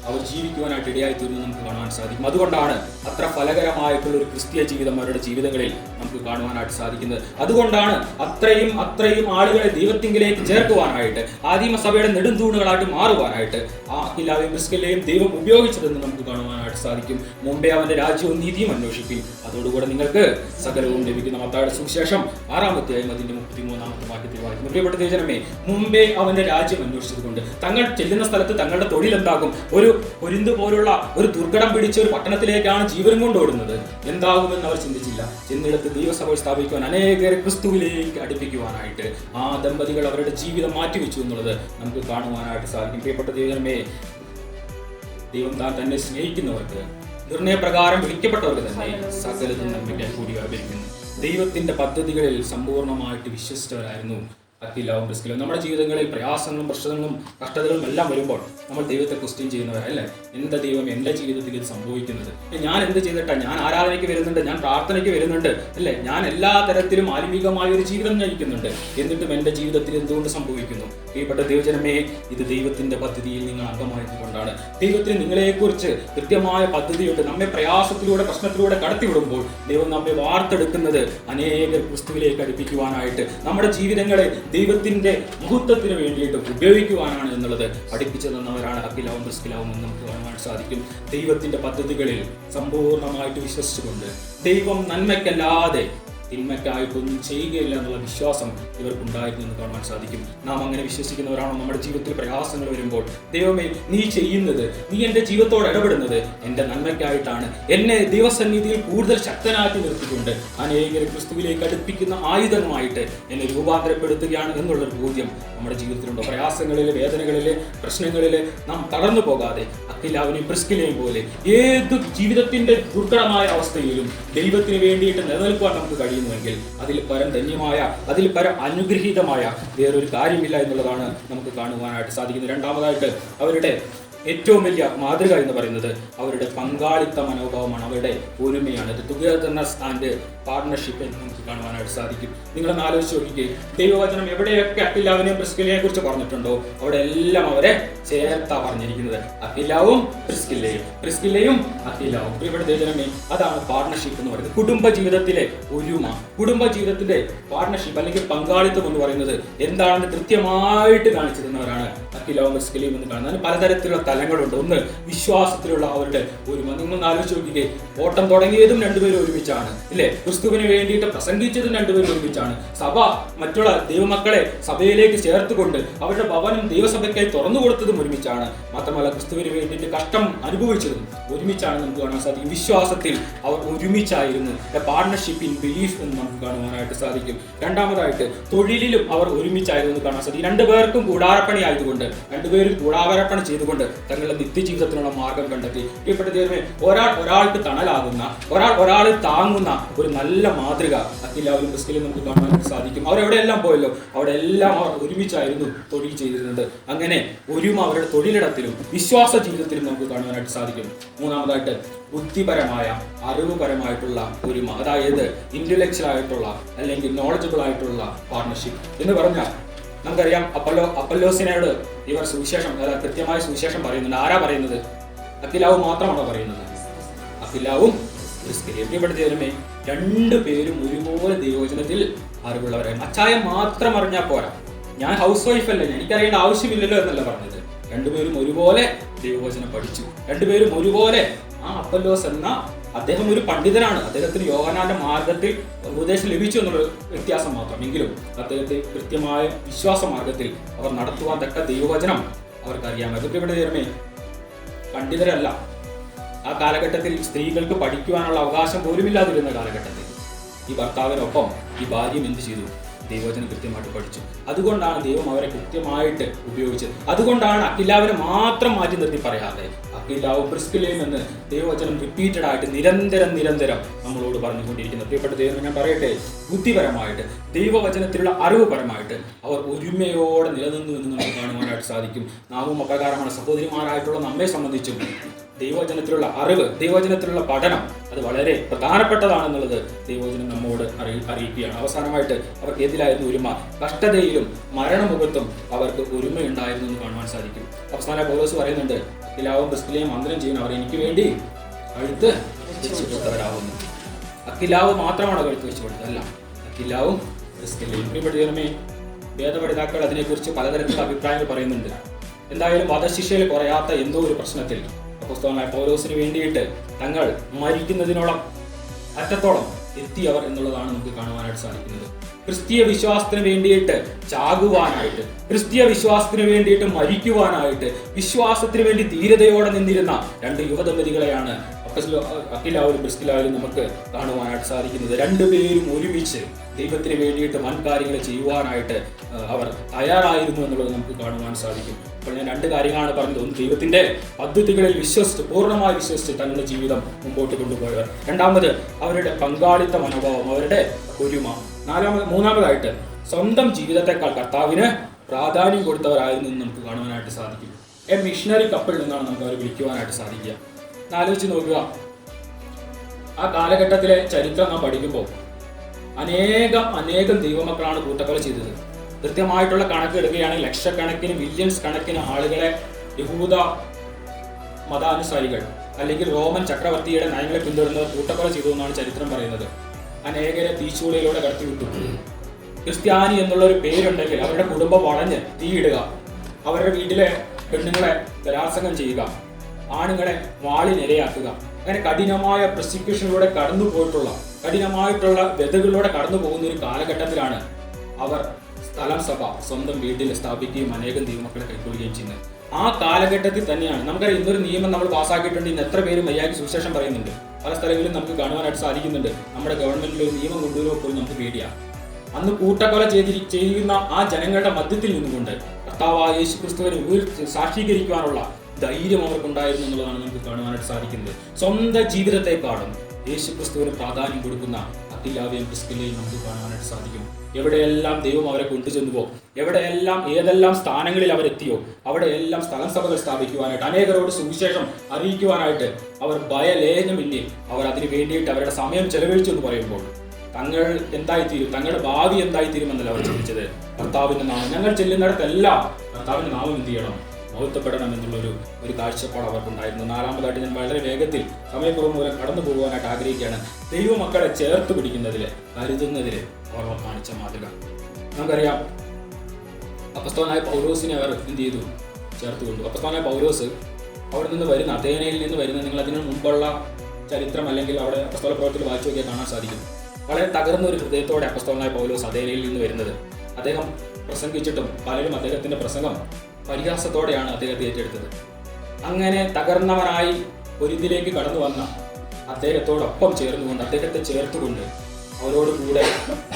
അവർ ജീവിക്കുവാനായിട്ട് ഇടയായി തീർന്നു നമുക്ക് കാണുവാൻ സാധിക്കും. അതുകൊണ്ടാണ് അത്ര ഫലകരമായിട്ടുള്ള ഒരു ക്രിസ്തീയ ജീവിതം അവരുടെ ജീവിതങ്ങളിൽ നമുക്ക് കാണുവാനായിട്ട് സാധിക്കുന്നത്. അതുകൊണ്ടാണ് അത്രയും ആളുകളെ ദൈവത്തിങ്കിലേക്ക് ചേർക്കുവാനായിട്ട് ആദിമസഭയുടെ നെടുന്തൂണുകളായിട്ട് മാറുവാനായിട്ട് ആ അക്വിലാവെയും പ്രിസ്കില്ലയെയും ദൈവം ഉപയോഗിച്ചതെന്ന് നമുക്ക് കാണുവാനായിട്ട് സാധിക്കും. മുമ്പേ അവന്റെ രാജ്യവും നീതിയും അന്വേഷിക്കും, അതോടുകൂടെ നിങ്ങൾക്ക് സകലവും ലഭിക്കുന്ന. മത്തായിയുടെ സുവിശേഷം 6-ാമത്തെ അതിന്റെ 33-ാമത്തെ വാക്യത്തിൽ വായിക്കുന്നു. പ്രിയപ്പെട്ട ദൈവജനമേ, മുമ്പേ അവന്റെ രാജ്യം അന്വേഷിച്ചതുകൊണ്ട് തങ്ങൾ ചെല്ലുന്ന സ്ഥലത്ത് തങ്ങളുടെ തൊഴിൽ എന്താകും? ഒരു കൊരിന്ത് പോലുള്ള ഒരു ദുർഘടം പിടിച്ച ഒരു പട്ടണത്തിലേക്കാണ് ജീവനും കൊണ്ടോടുന്നത്. എന്താകുമെന്ന് അവർ ചിന്തിച്ചില്ല. ചെന്നിടത്ത് ദൈവസഭ സ്ഥാപിക്കുവാൻ, അനേകരെ ക്രിസ്തുവിലേക്ക് അടുപ്പിക്കുവാനായിട്ട് ആ ദമ്പതികൾ അവരുടെ ജീവിതം മാറ്റിവെച്ചു എന്നുള്ളത് നമുക്ക് കാണുവാനായിട്ട് സാധിക്കും. പ്രിയപ്പെട്ട ദൈവജനമേ, ദൈവം താൻ തന്നെ സ്നേഹിക്കുന്നവർക്ക്, നിർണയപ്രകാരം വിളിക്കപ്പെട്ടവർക്ക് തന്നെ സകലതും നന്മയ്ക്കായി കൂടി വ്യാപരിക്കുന്നു. ദൈവത്തിന്റെ പദ്ധതികളിൽ സമ്പൂർണ്ണമായിട്ട് വിശ്വസിച്ചവരായിരുന്നു അക്വിലാവും പ്രിസ്കില്ലയും. നമ്മുടെ ജീവിതങ്ങളിൽ പ്രയാസങ്ങളും പ്രശ്നങ്ങളും കഷ്ടതകളും എല്ലാം വരുമ്പോൾ നമ്മൾ ദൈവത്തെ ക്വസ്റ്റ്യൻ ചെയ്യുന്നവരല്ലേ? എന്താ ദൈവം എൻ്റെ ജീവിതത്തിൽ ഇത് സംഭവിക്കുന്നത്? ഞാൻ എന്ത് ചെയ്തിട്ടാ? ഞാൻ ആരാധനയ്ക്ക് വരുന്നുണ്ട്, ഞാൻ പ്രാർത്ഥനയ്ക്ക് വരുന്നുണ്ട്, അല്ലേ? ഞാൻ എല്ലാ തരത്തിലും ആത്മീകമായ ഒരു ജീവിതം നയിക്കുന്നുണ്ട്, എന്നിട്ടും എൻ്റെ ജീവിതത്തിൽ എന്തുകൊണ്ട് സംഭവിക്കുന്നു? പ്രിയപ്പെട്ട ദൈവജനമേ, ഇത് ദൈവത്തിന്റെ പദ്ധതിയിൽ നിങ്ങൾ അംഗമായതുകൊണ്ടാണ്. ദൈവത്തിന് നിങ്ങളെക്കുറിച്ച് കൃത്യമായ പദ്ധതിയുണ്ട്. നമ്മെ പ്രയാസത്തിലൂടെ പ്രശ്നത്തിലൂടെ കടത്തിവിടുമ്പോൾ ദൈവം നമ്മെ വാർത്തെടുക്കുന്നത് അനേകർ ക്രിസ്തുവിലേക്ക് അടുപ്പിക്കുവാനായിട്ട്, നമ്മുടെ ജീവിതങ്ങളെ ദൈവത്തിന്റെ മഹത്വത്തിന് വേണ്ടിയിട്ട് ഉപയോഗിക്കുവാനാണ് എന്നുള്ളത് പഠിപ്പിച്ചു തന്നവരാണ് അക്വിലാവും പ്രിസ്കില്ലാവും എന്ന് നമുക്ക് കാണുവാൻ സാധിക്കും. ദൈവത്തിന്റെ പദ്ധതികളിൽ സമ്പൂർണ്ണമായിട്ട് വിശ്വസിച്ചുകൊണ്ട് ദൈവം നന്മയ്ക്കല്ലാതെ തിന്മയ്ക്കായിട്ടൊന്നും ചെയ്യുകയില്ല എന്നുള്ള വിശ്വാസം ഇവർക്കുണ്ടായിരുന്നു എന്ന് കാണാൻ സാധിക്കും. നാം അങ്ങനെ വിശ്വസിക്കുന്നവരാണോ? നമ്മുടെ ജീവിതത്തിൽ പ്രയാസങ്ങൾ വരുമ്പോൾ ദൈവമേ, നീ ചെയ്യുന്നത്, നീ എൻ്റെ ജീവിതത്തോട് ഇടപെടുന്നത് എൻ്റെ നന്മയ്ക്കായിട്ടാണ്, എന്നെ ദൈവസന്നിധിയിൽ കൂടുതൽ ശക്തനാക്കി നിർത്തിക്കൊണ്ട് അനേകരെ ക്രിസ്തുവിലേക്ക് അടുപ്പിക്കുന്ന ആയുധമായിട്ട് എന്നെ രൂപാന്തരപ്പെടുത്തുകയാണ് എന്നുള്ളൊരു ബോധ്യം നമ്മുടെ ജീവിതത്തിലുണ്ടോ? പ്രയാസങ്ങളിലെ, വേദനകളിലെ, പ്രശ്നങ്ങളിലെ നാം തളർന്നു പോകാതെ അക്വിലാവിനെയും പ്രിസ്കില്ലയെയും പോലെ ഏത് ജീവിതത്തിന്റെ ദുർഘടമായ അവസ്ഥയിലും ദൈവത്തിന് വേണ്ടിയിട്ട് നിലനിൽക്കുവാൻ നമുക്ക് കഴിയുന്നുവെങ്കിൽ അതിൽ പരം ധന്യമായ, അതിൽ പരം അനുഗ്രഹീതമായ വേറൊരു കാര്യമില്ല എന്നുള്ളതാണ് നമുക്ക് കാണുവാനായിട്ട് സാധിക്കുന്നത്. രണ്ടാമതായിട്ട് അവരുടെ ഏറ്റവും വലിയ മാതൃക എന്ന് പറയുന്നത് അവരുടെ പങ്കാളിത്ത മനോഭാവമാണ്, അവരുടെ ഒരുമയാണ്. ടുഗദർനെസ് ആൻഡ് പാർട്ണർഷിപ്പ് എന്ന് നമുക്ക് കാണുവാനായിട്ട് സാധിക്കും. നിങ്ങളൊന്ന് ആലോചിച്ച് നോക്കിക്കേ, ദൈവവചനം എവിടെയൊക്കെ അക്വിലാവിനെയും പ്രിസ്കില്ലയെയും കുറിച്ച് പറഞ്ഞിട്ടുണ്ടോ അവിടെ എല്ലാം അവരെ ചേർത്താ പറഞ്ഞിരിക്കുന്നത്. അക്വിലാവും പ്രിസ്കില്ലയും, പ്രിസ്കില്ലയും അക്വിലാവും. ഇവിടെ ദൈവജനമേ, അതാണ് പാർട്ണർഷിപ്പ് എന്ന് പറയുന്നത്. കുടുംബ ജീവിതത്തിലെ ഒരുമ, കുടുംബ ജീവിതത്തിന്റെ പാർട്ണർഷിപ്പ് അല്ലെങ്കിൽ പങ്കാളിത്തം എന്ന് പറയുന്നത് എന്താണെന്ന് കൃത്യമായിട്ട് കാണിച്ചു തന്നവരാണ് അക്വിലാവും പ്രിസ്കില്ലയും എന്ന് കാണുന്നത്. അതിന് പലതരത്തിലുള്ള തലങ്ങളുണ്ട്. ഒന്ന്, വിശ്വാസത്തിലുള്ള അവരുടെ ഒരുമ. നിങ്ങളൊന്ന് ആലോചിച്ച് നോക്കിക്കേ, ഓട്ടം തുടങ്ങിയതും രണ്ടുപേരും ഒരുമിച്ചാണ്, ഇല്ലേ? ക്രിസ്തുവിന് വേണ്ടിയിട്ട് പ്രസംഗിച്ചതും രണ്ടുപേരും ഒരുമിച്ചാണ്. സഭ മറ്റുള്ള ദൈവമക്കളെ സഭയിലേക്ക് ചേർത്തുകൊണ്ട് അവരുടെ ഭവനം ദൈവസഭയ്ക്കായി തുറന്നു കൊടുത്തതും ഒരുമിച്ചാണ്. മാത്രമല്ല ക്രിസ്തുവിന് വേണ്ടിയിട്ട് കഷ്ടം അനുഭവിച്ചതും ഒരുമിച്ചാണ് നമുക്ക് കാണാൻ സാധിക്കും. വിശ്വാസത്തിൽ അവർ ഒരുമിച്ചായിരുന്നു. പാർട്ണർഷിപ്പ് ഇൻ ബിലീഫ് എന്ന് നമുക്ക് കാണുവാനായിട്ട് സാധിക്കും. രണ്ടാമതായിട്ട് തൊഴിലിലും അവർ ഒരുമിച്ചായിരുന്നു എന്ന് കാണാൻ സാധിക്കും. രണ്ടുപേർക്കും കൂടാരപ്പണി ആയതുകൊണ്ട്, രണ്ടുപേരും കൂടാരപ്പണി ചെയ്തുകൊണ്ട് തങ്ങളുടെ നിത്യജീവിതത്തിനുള്ള മാർഗം കണ്ടെത്തി. പ്രിയപ്പെട്ട ദൈവമേ, ഒരാൾക്ക് തണലാകുന്ന, ഒരാളെ താങ്ങുന്ന ഒരു നല്ല മാതൃക അക്വിലാവിലും പ്രിസ്കില്ലയും നമുക്ക് കാണാനായിട്ട് സാധിക്കും. അവരെവിടെയെല്ലാം പോയല്ലോ അവിടെ എല്ലാം അവർ ഒരുമിച്ചായിരുന്നു തൊഴിൽ ചെയ്തിരുന്നത്. അങ്ങനെ ഒരുമ അവരുടെ തൊഴിലിടത്തിലും വിശ്വാസ ജീവിതത്തിലും നമുക്ക് കാണുവാനായിട്ട് സാധിക്കും. മൂന്നാമതായിട്ട് ബുദ്ധിപരമായ, അറിവുപരമായിട്ടുള്ള ഒരുമ, അതായത് ഇന്റലക്ച്വൽ ആയിട്ടുള്ള അല്ലെങ്കിൽ നോളജബിൾ ആയിട്ടുള്ള പാർട്ണർഷിപ്പ് എന്ന് പറഞ്ഞാൽ നമുക്കറിയാം, അപ്പല്ലോസിനോട് ഇവർ സുവിശേഷം, കൃത്യമായ സുവിശേഷം പറയുന്നുണ്ട്. ആരാ പറയുന്നത്? അക്വിലാവ് മാത്രമാണോ പറയുന്നത്? അക്വിലാവും പ്രിസ്കില്ലയും. പ്രിയപ്പെട്ട രണ്ടുപേരും ഒരുപോലെ ദൈവവചനത്തിൽ അറിവുള്ളവരായിരുന്നു. അച്ചായം മാത്രം അറിഞ്ഞാൽ പോരാ, ഞാൻ ഹൗസ് വൈഫ് അല്ല, എനിക്കറിയേണ്ട ആവശ്യമില്ലല്ലോ എന്നല്ല പറഞ്ഞത്. രണ്ടുപേരും ഒരുപോലെ ദൈവവചനം പഠിച്ചു. രണ്ടുപേരും ഒരുപോലെ, അപ്പല്ലോസ് എന്ന അദ്ദേഹം ഒരു പണ്ഡിതനാണ്, അദ്ദേഹത്തിന് യോഹന്നാന്റെ മാർഗത്തിൽ ഉപദേശം ലഭിച്ചു എന്നുള്ള വ്യത്യാസം മാത്രം. എങ്കിലും അദ്ദേഹത്തെ കൃത്യമായ വിശ്വാസ മാർഗത്തിൽ അവർ നടത്തുവാൻ തക്ക ദൈവവചനം അവർക്കറിയാമായിരുന്നു. ഇവിടെ പണ്ഡിതരല്ല. ആ കാലഘട്ടത്തിൽ സ്ത്രീകൾക്ക് പഠിക്കുവാനുള്ള അവകാശം പോലുമില്ലാതിരുന്ന കാലഘട്ടത്തിൽ ഈ ഭർത്താവിനൊപ്പം ഈ ഭാര്യയും എന്ത് ചെയ്തു? ദൈവവചനം കൃത്യമായിട്ട് പഠിച്ചു. അതുകൊണ്ടാണ് ദൈവം അവരെ കൃത്യമായിട്ട് ഉപയോഗിച്ചത്. അതുകൊണ്ടാണ് അക്വിലാവിനെ മാത്രം മാറ്റി നിർത്തി പറയാതെ അക്വിലാവും പ്രിസ്കില്ലയും എന്ന് ദൈവവചനം റിപ്പീറ്റഡ് ആയിട്ട് നിരന്തരം നമ്മളോട് പറഞ്ഞുകൊണ്ടിരിക്കുന്നത്. പ്രിയപ്പെട്ട ദൈവം, ഞാൻ പറയട്ടെ, ബുദ്ധിപരമായിട്ട് ദൈവവചനത്തിലുള്ള അറിവുപരമായിട്ട് അവർ ഒരുമയോടെ നിലനിന്നു എന്ന് നമുക്ക് കാണുവാനായിട്ട് സാധിക്കും. നാമും അപ്രകാരമാണ്. സഹോദരിമാരായിട്ടുള്ള നമ്മെ സംബന്ധിച്ചും ദൈവവചനത്തിലുള്ള അറിവ്, ദൈവവചനത്തിലുള്ള പഠനം അത് വളരെ പ്രധാനപ്പെട്ടതാണെന്നുള്ളത് ദൈവവചനം നമ്മോട് അറിയിക്കുകയാണ്. അവസാനമായിട്ട് അവർക്ക് ഏതിലായിരുന്നു ഒരുമ? കഷ്ടതയിലും മരണമുഖത്തും അവർക്ക് ഒരുമയുണ്ടായിരുന്നു എന്ന് കാണുവാൻ സാധിക്കും. അവസാന പൗലോസ് പറയുന്നുണ്ട്, അക്കിലാവും പ്രിസ്കിലയും മന്ത്രം ചെയ്യുന്നു, അവർ എനിക്ക് വേണ്ടി കഴുത്ത് വെച്ച് കൊടുത്തവരാകുന്നു. അക്കിലാവ് മാത്രമാണ് കഴുത്ത് വെച്ച് കൊടുത്തത്, അല്ല, അക്കിലാവും പ്രിസ്കിലയും. പ്രിയപ്പെട്ടവരുമേ, വേദപഠിതാക്കൾ അതിനെക്കുറിച്ച് പലതരത്തിലുള്ള അഭിപ്രായങ്ങൾ പറയുന്നുണ്ട്. എന്തായാലും വധശിക്ഷയിൽ കുറയാത്ത എന്തോ ഒരു പ്രശ്നത്തിൽ അപ്പോസ്തലനായ പൗലോസിന് വേണ്ടിയിട്ട് തങ്ങൾ മരിക്കുന്നതിനോളം അറ്റത്തോളം എത്തിയവർ എന്നുള്ളതാണ് നമുക്ക് കാണുവാനായിട്ട് സാധിക്കുന്നത്. ക്രിസ്തീയ വിശ്വാസത്തിന് വേണ്ടിയിട്ട് ചാകുവാനായിട്ട്, ക്രിസ്തീയ വിശ്വാസത്തിന് വേണ്ടിയിട്ട് മരിക്കുവാനായിട്ട്, വിശ്വാസത്തിന് വേണ്ടി ധീരതയോടെ നിന്നിരുന്ന രണ്ട് യുവദമ്പതികളെയാണ് അക്കിലാവിലും പ്രിസ്കിലാവിലും നമുക്ക് കാണുവാനായിട്ട് സാധിക്കുന്നത്. രണ്ടുപേരും ഒരുമിച്ച് ദൈവത്തിന് വേണ്ടിയിട്ട് വൻകാര്യങ്ങൾ ചെയ്യുവാനായിട്ട് അവർ തയ്യാറായിരുന്നു എന്നുള്ളത് നമുക്ക് കാണുവാൻ സാധിക്കും. അപ്പോൾ ഞാൻ രണ്ട് കാര്യങ്ങളാണ് പറഞ്ഞത്. ഒന്ന്, ദൈവത്തിന്റെ പദ്ധതികളിൽ വിശ്വസിച്ച്, പൂർണ്ണമായി വിശ്വസിച്ച് തങ്ങളുടെ ജീവിതം മുമ്പോട്ട് കൊണ്ടുപോയവർ. രണ്ടാമത്, അവരുടെ പങ്കാളിത്ത മനോഭാവം, അവരുടെ ഒരുമ. മൂന്നാമതായിട്ട്, സ്വന്തം ജീവിതത്തെക്കാൾ കർത്താവിന് പ്രാധാന്യം കൊടുത്തവരായിരുന്നു എന്ന് നമുക്ക് കാണുവാനായിട്ട് സാധിക്കും. എ മിഷണറി കപ്പിൾ എന്നാണ് നമുക്ക് അവരെ വിളിക്കുവാനായിട്ട് സാധിക്കുക. ആലോചിച്ച് നോക്കുക, ആ കാലഘട്ടത്തിലെ ചരിത്രം നാം പഠിക്കുമ്പോൾ അനേകം ദൈവമക്കളാണ് കൂട്ടക്കൊല ചെയ്തത്. കൃത്യമായിട്ടുള്ള കണക്ക് എടുക്കുകയാണെങ്കിൽ ലക്ഷക്കണക്കിന്, മില്യൺസ് കണക്കിന് ആളുകളെ യഹൂദ മതാനുസാരികൾ അല്ലെങ്കിൽ റോമൻ ചക്രവർത്തിയുടെ നയങ്ങളെ പിന്തുടർന്നവർ കൂട്ടക്കൊല ചെയ്തു എന്നാണ് ചരിത്രം പറയുന്നത്. അനേകരെ തീച്ചൂളയിലൂടെ കടത്തിവിട്ടു. ക്രിസ്ത്യാനി എന്നുള്ളൊരു പേരുണ്ടെങ്കിൽ അവരുടെ കുടുംബം വളഞ്ഞ് തീയിടുക, അവരുടെ വീട്ടിലെ പെണ്ണുങ്ങളെ ബലാത്സംഗം ചെയ്യുക, ആണുങ്ങളെ വാളിനിരയാക്കുക, അങ്ങനെ കഠിനമായ പ്രോസിക്യൂഷനിലൂടെ കടന്നു പോയിട്ടുള്ള, കഠിനമായിട്ടുള്ള വ്യതകളിലൂടെ കടന്നു പോകുന്ന ഒരു കാലഘട്ടത്തിലാണ് അവർ സ്ഥലം സഭ സ്വന്തം വീട്ടിൽ സ്ഥാപിക്കുകയും അനേകം ദൈവമക്കളെ കൈക്കൊള്ളുകയും ചെയ്യുന്നത്. ആ കാലഘട്ടത്തിൽ തന്നെയാണ് നമുക്കറിയാം, ഇന്നൊരു നിയമം നമ്മൾ പാസ്സാക്കിയിട്ടുണ്ട്. ഇന്ന് എത്ര പേര് മര്യാദയ്ക്ക് സുവിശേഷം പറയുന്നുണ്ട്, പല സ്ഥലങ്ങളിലും നമുക്ക് കാണുവാനായിട്ട് സാധിക്കുന്നുണ്ട്. നമ്മുടെ ഗവൺമെന്റിൽ ഒരു നിയമം കൊണ്ടുവരുമ്പോൾ പോലും നമുക്ക് പേടിയാണ്. അന്ന് കൂട്ടക്കൊല ചെയ്യുന്ന ആ ജനങ്ങളുടെ മധ്യത്തിൽ നിന്നുകൊണ്ട് കർത്താവായ യേശു ക്രിസ്തുവിനെ സാക്ഷീകരിക്കുവാനുള്ള ധൈര്യം അവർക്കുണ്ടായിരുന്നു എന്നുള്ളതാണ് നമുക്ക് കാണുവാനായിട്ട് സാധിക്കുന്നത്. സ്വന്തം ജീവിതത്തെക്കാളും യേശു ക്രിസ്തുവിന് പ്രാധാന്യം കൊടുക്കുന്ന അക്കിലാവിനെയും പ്രിസ്കിലയെയും നമുക്ക് കാണുവാനായിട്ട് സാധിക്കും. എവിടെയെല്ലാം ദൈവം അവരെ കൊണ്ടുചെന്നുവോ, എവിടെയെല്ലാം ഏതെല്ലാം സ്ഥാനങ്ങളിൽ അവരെത്തിയോ അവിടെയെല്ലാം സ്ഥലം സഭകൾ സ്ഥാപിക്കുവാനായിട്ട്, അനേകരോട് സുവിശേഷം അറിയിക്കുവാനായിട്ട് അവർ ഭയലേനമില്ലേ അവർ അതിനു വേണ്ടിയിട്ട് അവരുടെ സമയം ചെലവഴിച്ചു എന്ന് പറയുമ്പോൾ തങ്ങൾ എന്തായിത്തീരും, തങ്ങളുടെ ഭാവി എന്തായിത്തീരുമെന്നല്ല അവർ ചിന്തിച്ചത്. കർത്താവിന്റെ നാമം, ഞങ്ങൾ ചെല്ലുന്നിടത്തെല്ലാം കർത്താവിന്റെ നാമം എന്ത് ചെയ്യണം, മഹത്വപ്പെടണം എന്നുള്ളൊരു കാഴ്ചപ്പാട് അവർക്കുണ്ടായിരുന്നു. നാലാമതായിട്ട് ഞാൻ വളരെ വേഗത്തിൽ സമയക്കുറവ് മൂലം കടന്നു പോകുവാനായിട്ട് ആഗ്രഹിക്കുകയാണ്. ദൈവമക്കളെ ചേർത്ത് പിടിക്കുന്നതിൽ, കരുതുന്നതിൽ അവർ കാണിച്ച മാതൃക നമുക്കറിയാം. അപ്പസ്തലനായ പൗലോസിനെ അവർ എന്ത് ചെയ്തു, ചേർത്ത് കൊണ്ടു. അപ്പസ്തലനായ പൗലോസ് അവിടെ നിന്ന് വരുന്ന, അഥേനയിൽ നിന്ന് വരുന്ന, നിങ്ങൾ അതിനു മുമ്പുള്ള ചരിത്രം അല്ലെങ്കിൽ അവിടെ അപ്പസ്തല പ്രവർത്തനത്തിൽ വായിച്ചു നോക്കിയാൽ കാണാൻ സാധിക്കും. വളരെ തകർന്ന ഒരു ഹൃദയത്തോടെ അപ്പസ്തലനായ പൗലോസ് അഥേനയിൽ നിന്ന് വരുന്നത്. അദ്ദേഹം പ്രസംഗിച്ചിട്ടും പലരും അദ്ദേഹത്തിന്റെ പ്രസംഗം പരിഹാസത്തോടെയാണ് അദ്ദേഹത്തെ ഏറ്റെടുത്തത്. അങ്ങനെ തകർന്നവനായി ഒരിതിലേക്ക് കടന്നു വന്ന അദ്ദേഹത്തോടൊപ്പം ചേർന്നുകൊണ്ട്, അദ്ദേഹത്തെ ചേർത്തുകൊണ്ട് അവരോട് കൂടെ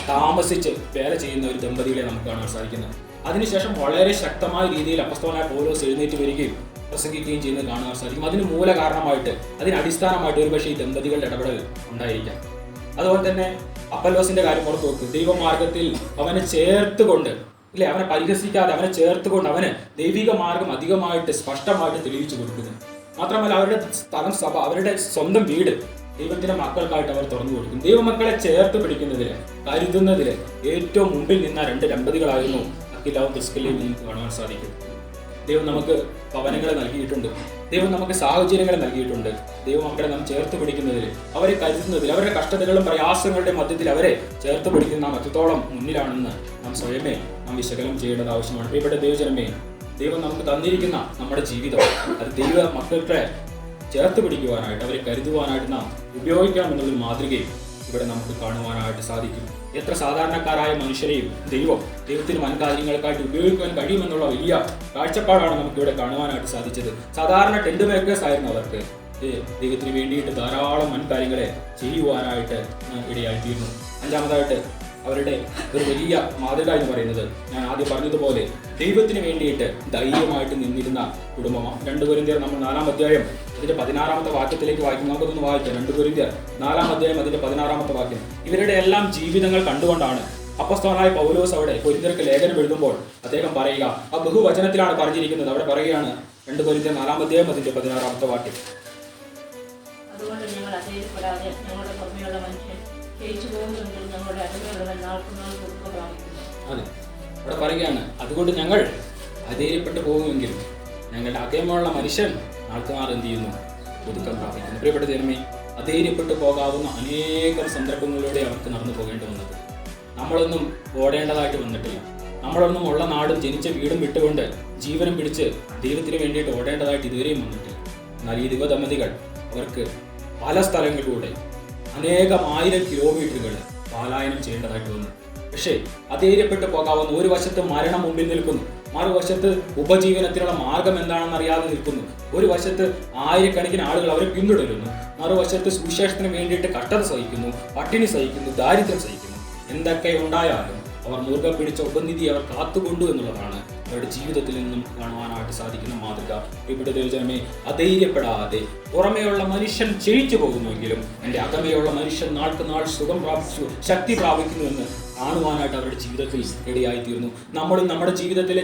താമസിച്ച് വേല ചെയ്യുന്ന ഒരു ദമ്പതികളെ നമുക്ക് കാണാൻ സാധിക്കുന്നത്. അതിനുശേഷം വളരെ ശക്തമായ രീതിയിൽ അപ്പസ്തലനായ പൗലോസ് എഴുന്നേറ്റ് വരികയും പ്രസംഗിക്കുകയും ചെയ്യുന്നത് കാണാൻ സാധിക്കും. അതിന് മൂല കാരണമായിട്ട്, അതിന് അടിസ്ഥാനമായിട്ട് ഒരുപക്ഷെ ഈ ദമ്പതികളുടെ ഇടപെടൽ ഉണ്ടായിരിക്കാം. അതുപോലെ തന്നെ അപ്പല്ലോസിന്റെ കാര്യം ഓർത്ത് നോക്ക്. ദൈവമാർഗത്തിൽ അവനെ ചേർത്തുകൊണ്ട്, ഇല്ലേ, അവനെ പരിഹസിക്കാതെ അവനെ ചേർത്തുകൊണ്ട് അവന് ദൈവിക മാർഗം അധികമായിട്ട് സ്പഷ്ടമായിട്ട് തെളിയിച്ചു കൊടുക്കുന്നു. മാത്രമല്ല അവരുടെ സ്ഥലം സഭ, അവരുടെ സ്വന്തം വീട് ദൈവത്തിന്റെ മക്കൾക്കായിട്ട് അവർ തുറന്നു കൊടുക്കും. ദൈവമക്കളെ ചേർത്ത് പിടിക്കുന്നതിൽ, കരുതുന്നതിൽ ഏറ്റവും മുമ്പിൽ നിന്ന രണ്ട് ദമ്പതികളായിരുന്നു അക്കിലാവും പ്രിസ്കിലയും നമുക്ക് കാണാൻ സാധിക്കും. ദൈവം നമുക്ക് ഭവനങ്ങളെ നൽകിയിട്ടുണ്ട്, ദൈവം നമുക്ക് സാഹചര്യങ്ങളെ നൽകിയിട്ടുണ്ട്. ദൈവമക്കളെ നാം ചേർത്ത് പിടിക്കുന്നതിൽ, അവരെ കരുതുന്നതിൽ, അവരുടെ കഷ്ടതകളും പ്രയാസങ്ങളുടെ മധ്യത്തിൽ അവരെ ചേർത്ത് പിടിക്കുന്ന നാം എത്രത്തോളം മുന്നിലാണെന്ന് നാം സ്വയമേ നാം വിശകലനം ചെയ്യേണ്ടത് ആവശ്യമാണ്. പ്രിയപ്പെട്ട ദൈവജനമേ, ദൈവം നമുക്ക് തന്നിരിക്കുന്ന നമ്മുടെ ജീവിതം അത് ദൈവ മക്കളെ ചേർത്ത് പിടിക്കുവാനായിട്ട്, അവരെ കരുതുവാനായിട്ട് നാം ഉപയോഗിക്കണം എന്നുള്ളൊരു മാതൃകയും ഇവിടെ നമുക്ക് കാണുവാനായിട്ട് സാധിക്കും. എത്ര സാധാരണക്കാരായ മനുഷ്യരെയും ദൈവത്തിന് വൻകാര്യങ്ങൾക്കായിട്ട് ഉപയോഗിക്കാൻ കഴിയുമെന്നുള്ള വലിയ കാഴ്ചപ്പാടാണ് നമുക്കിവിടെ കാണുവാനായിട്ട് സാധിച്ചത്. സാധാരണ ടെന്റ് മേക്കേഴ്സ് ആയിരുന്നു അവർക്ക് ദൈവത്തിന് വേണ്ടിയിട്ട് ധാരാളം വൻകാര്യങ്ങളെ ചെയ്യുവാനായിട്ട് ഇടയായിത്തീരുന്നു. അഞ്ചാമതായിട്ട് അവരുടെ ഒരു വലിയ മാതൃക എന്ന് പറയുന്നത്, ഞാൻ ആദ്യം പറഞ്ഞതുപോലെ ദൈവത്തിന് വേണ്ടിയിട്ട് ധൈര്യമായിട്ട് നിന്നിരുന്ന കുടുംബമാണ്. 2 കൊരിന്ത്യർ നമ്മൾ 4-ാം അധ്യായം അതിന്റെ 16-ാമത്തെ വാക്യത്തിലേക്ക് വായിക്കും. നമുക്കൊന്ന് വായിക്കാം. 2 കൊരിന്ത്യർ 4-ാം അധ്യായം അതിന്റെ 16-ാമത്തെ വാക്യം. ഇവരുടെ എല്ലാം ജീവിതങ്ങൾ കണ്ടുകൊണ്ടാണ് അപ്പോസ്തലനായ പൗലോസ് അവിടെ കൊരിന്ത്യർക്ക് ലേഖനം എഴുതുമ്പോൾ അദ്ദേഹം പറയുക, ആ ബഹുവചനത്തിലാണ് പറഞ്ഞിരിക്കുന്നത്. അവിടെ പറയുകയാണ് 2 കൊരിന്ത്യർ 4-ാം അധ്യായം അതിന്റെ 16-ാമത്തെ വാക്യം. അതുകൊണ്ട് ഞങ്ങൾ അധൈര്യപ്പെടാതെ ഞങ്ങളുടെ പുറമെയുള്ള മനുഷ്യൻ ജയിച്ചു പോകുന്നുണ്ടെങ്കിൽ ഞങ്ങളുടെ അടിമയുള്ളവൻ നാൾക്കുനാൾ കൊടുക്കുക പ്രാപിക്കുന്നു. അതെ, അവിടെ പറയുകയാണ്, അതുകൊണ്ട് ഞങ്ങൾ അധൈര്യപ്പെട്ടു പോകുമെങ്കിലും ഞങ്ങളുടെ അകമുള്ള മനുഷ്യൻ നാൾക്കുനാൾ എന്ത് ചെയ്യുന്നു? ഒതുക്കം പ്രാപിക്കുന്നു. പ്രിയപ്പെട്ട ജനമേ, അധൈര്യപ്പെട്ടു പോകാവുന്ന അനേകം സന്ദർഭങ്ങളിലൂടെ അവർക്ക് നടന്നു പോകേണ്ടി വന്നത്. നമ്മളൊന്നും ഓടേണ്ടതായിട്ട് വന്നിട്ടില്ല. നമ്മളൊന്നും ഉള്ള നാടും ജനിച്ച വീടും വിട്ടുകൊണ്ട് ജീവനം പിടിച്ച് ദൈവത്തിന് വേണ്ടിയിട്ട് ഓടേണ്ടതായിട്ട് ഇതുവരെയും വന്നിട്ടില്ല. എന്നാൽ ഈ യുവദമ്പതികൾ അവർക്ക് പല സ്ഥലങ്ങളിലൂടെ അനേകം 1000 കിലോമീറ്ററുകൾ പലായനം ചെയ്യേണ്ടതായിട്ട് വന്നു. പക്ഷേ അധൈര്യപ്പെട്ടു പോകാവുന്ന ഒരു വശത്ത് മരണം മുമ്പിൽ നിൽക്കുന്നു, മറുവശത്ത് ഉപജീവനത്തിനുള്ള മാർഗം എന്താണെന്ന് അറിയാതെ നിൽക്കുന്നു. ഒരു വശത്ത് ആയിരക്കണക്കിന് ആളുകൾ അവരെ പിന്തുടരുന്നു, മറുവശത്ത് സുവിശേഷത്തിന് വേണ്ടിയിട്ട് കഷ്ടത സഹിക്കുന്നു, പട്ടിണി സഹിക്കുന്നു, ദാരിദ്ര്യം സഹിക്കുന്നു. എന്തൊക്കെ ഉണ്ടായാലും അവർ മുറുകെ പിടിച്ച ഉപനിധി അവർ കാത്തുകൊണ്ടു എന്നുള്ളതാണ് അവരുടെ ജീവിതത്തിൽ നിന്നും കാണുവാനായിട്ട് സാധിക്കുന്ന മാതൃക. ഇവിടെ ദൈവജനമേ, അധൈര്യപ്പെടാതെ പുറമേയുള്ള മനുഷ്യൻ ക്ഷയിച്ചു പോകുന്നുവെങ്കിലും എൻ്റെ അകമേയുള്ള മനുഷ്യൻ നാൾക്ക് നാൾ സുഖം പ്രാപിച്ചു, ശക്തി പ്രാപിക്കുന്നുവെന്ന് കാണുവാനായിട്ട് അവരുടെ ജീവിതത്തിൽ ഇടയായിത്തീർന്നു. നമ്മളും നമ്മുടെ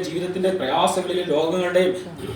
ജീവിതത്തിന്റെ പ്രയാസങ്ങളിലും രോഗങ്ങളുടെയും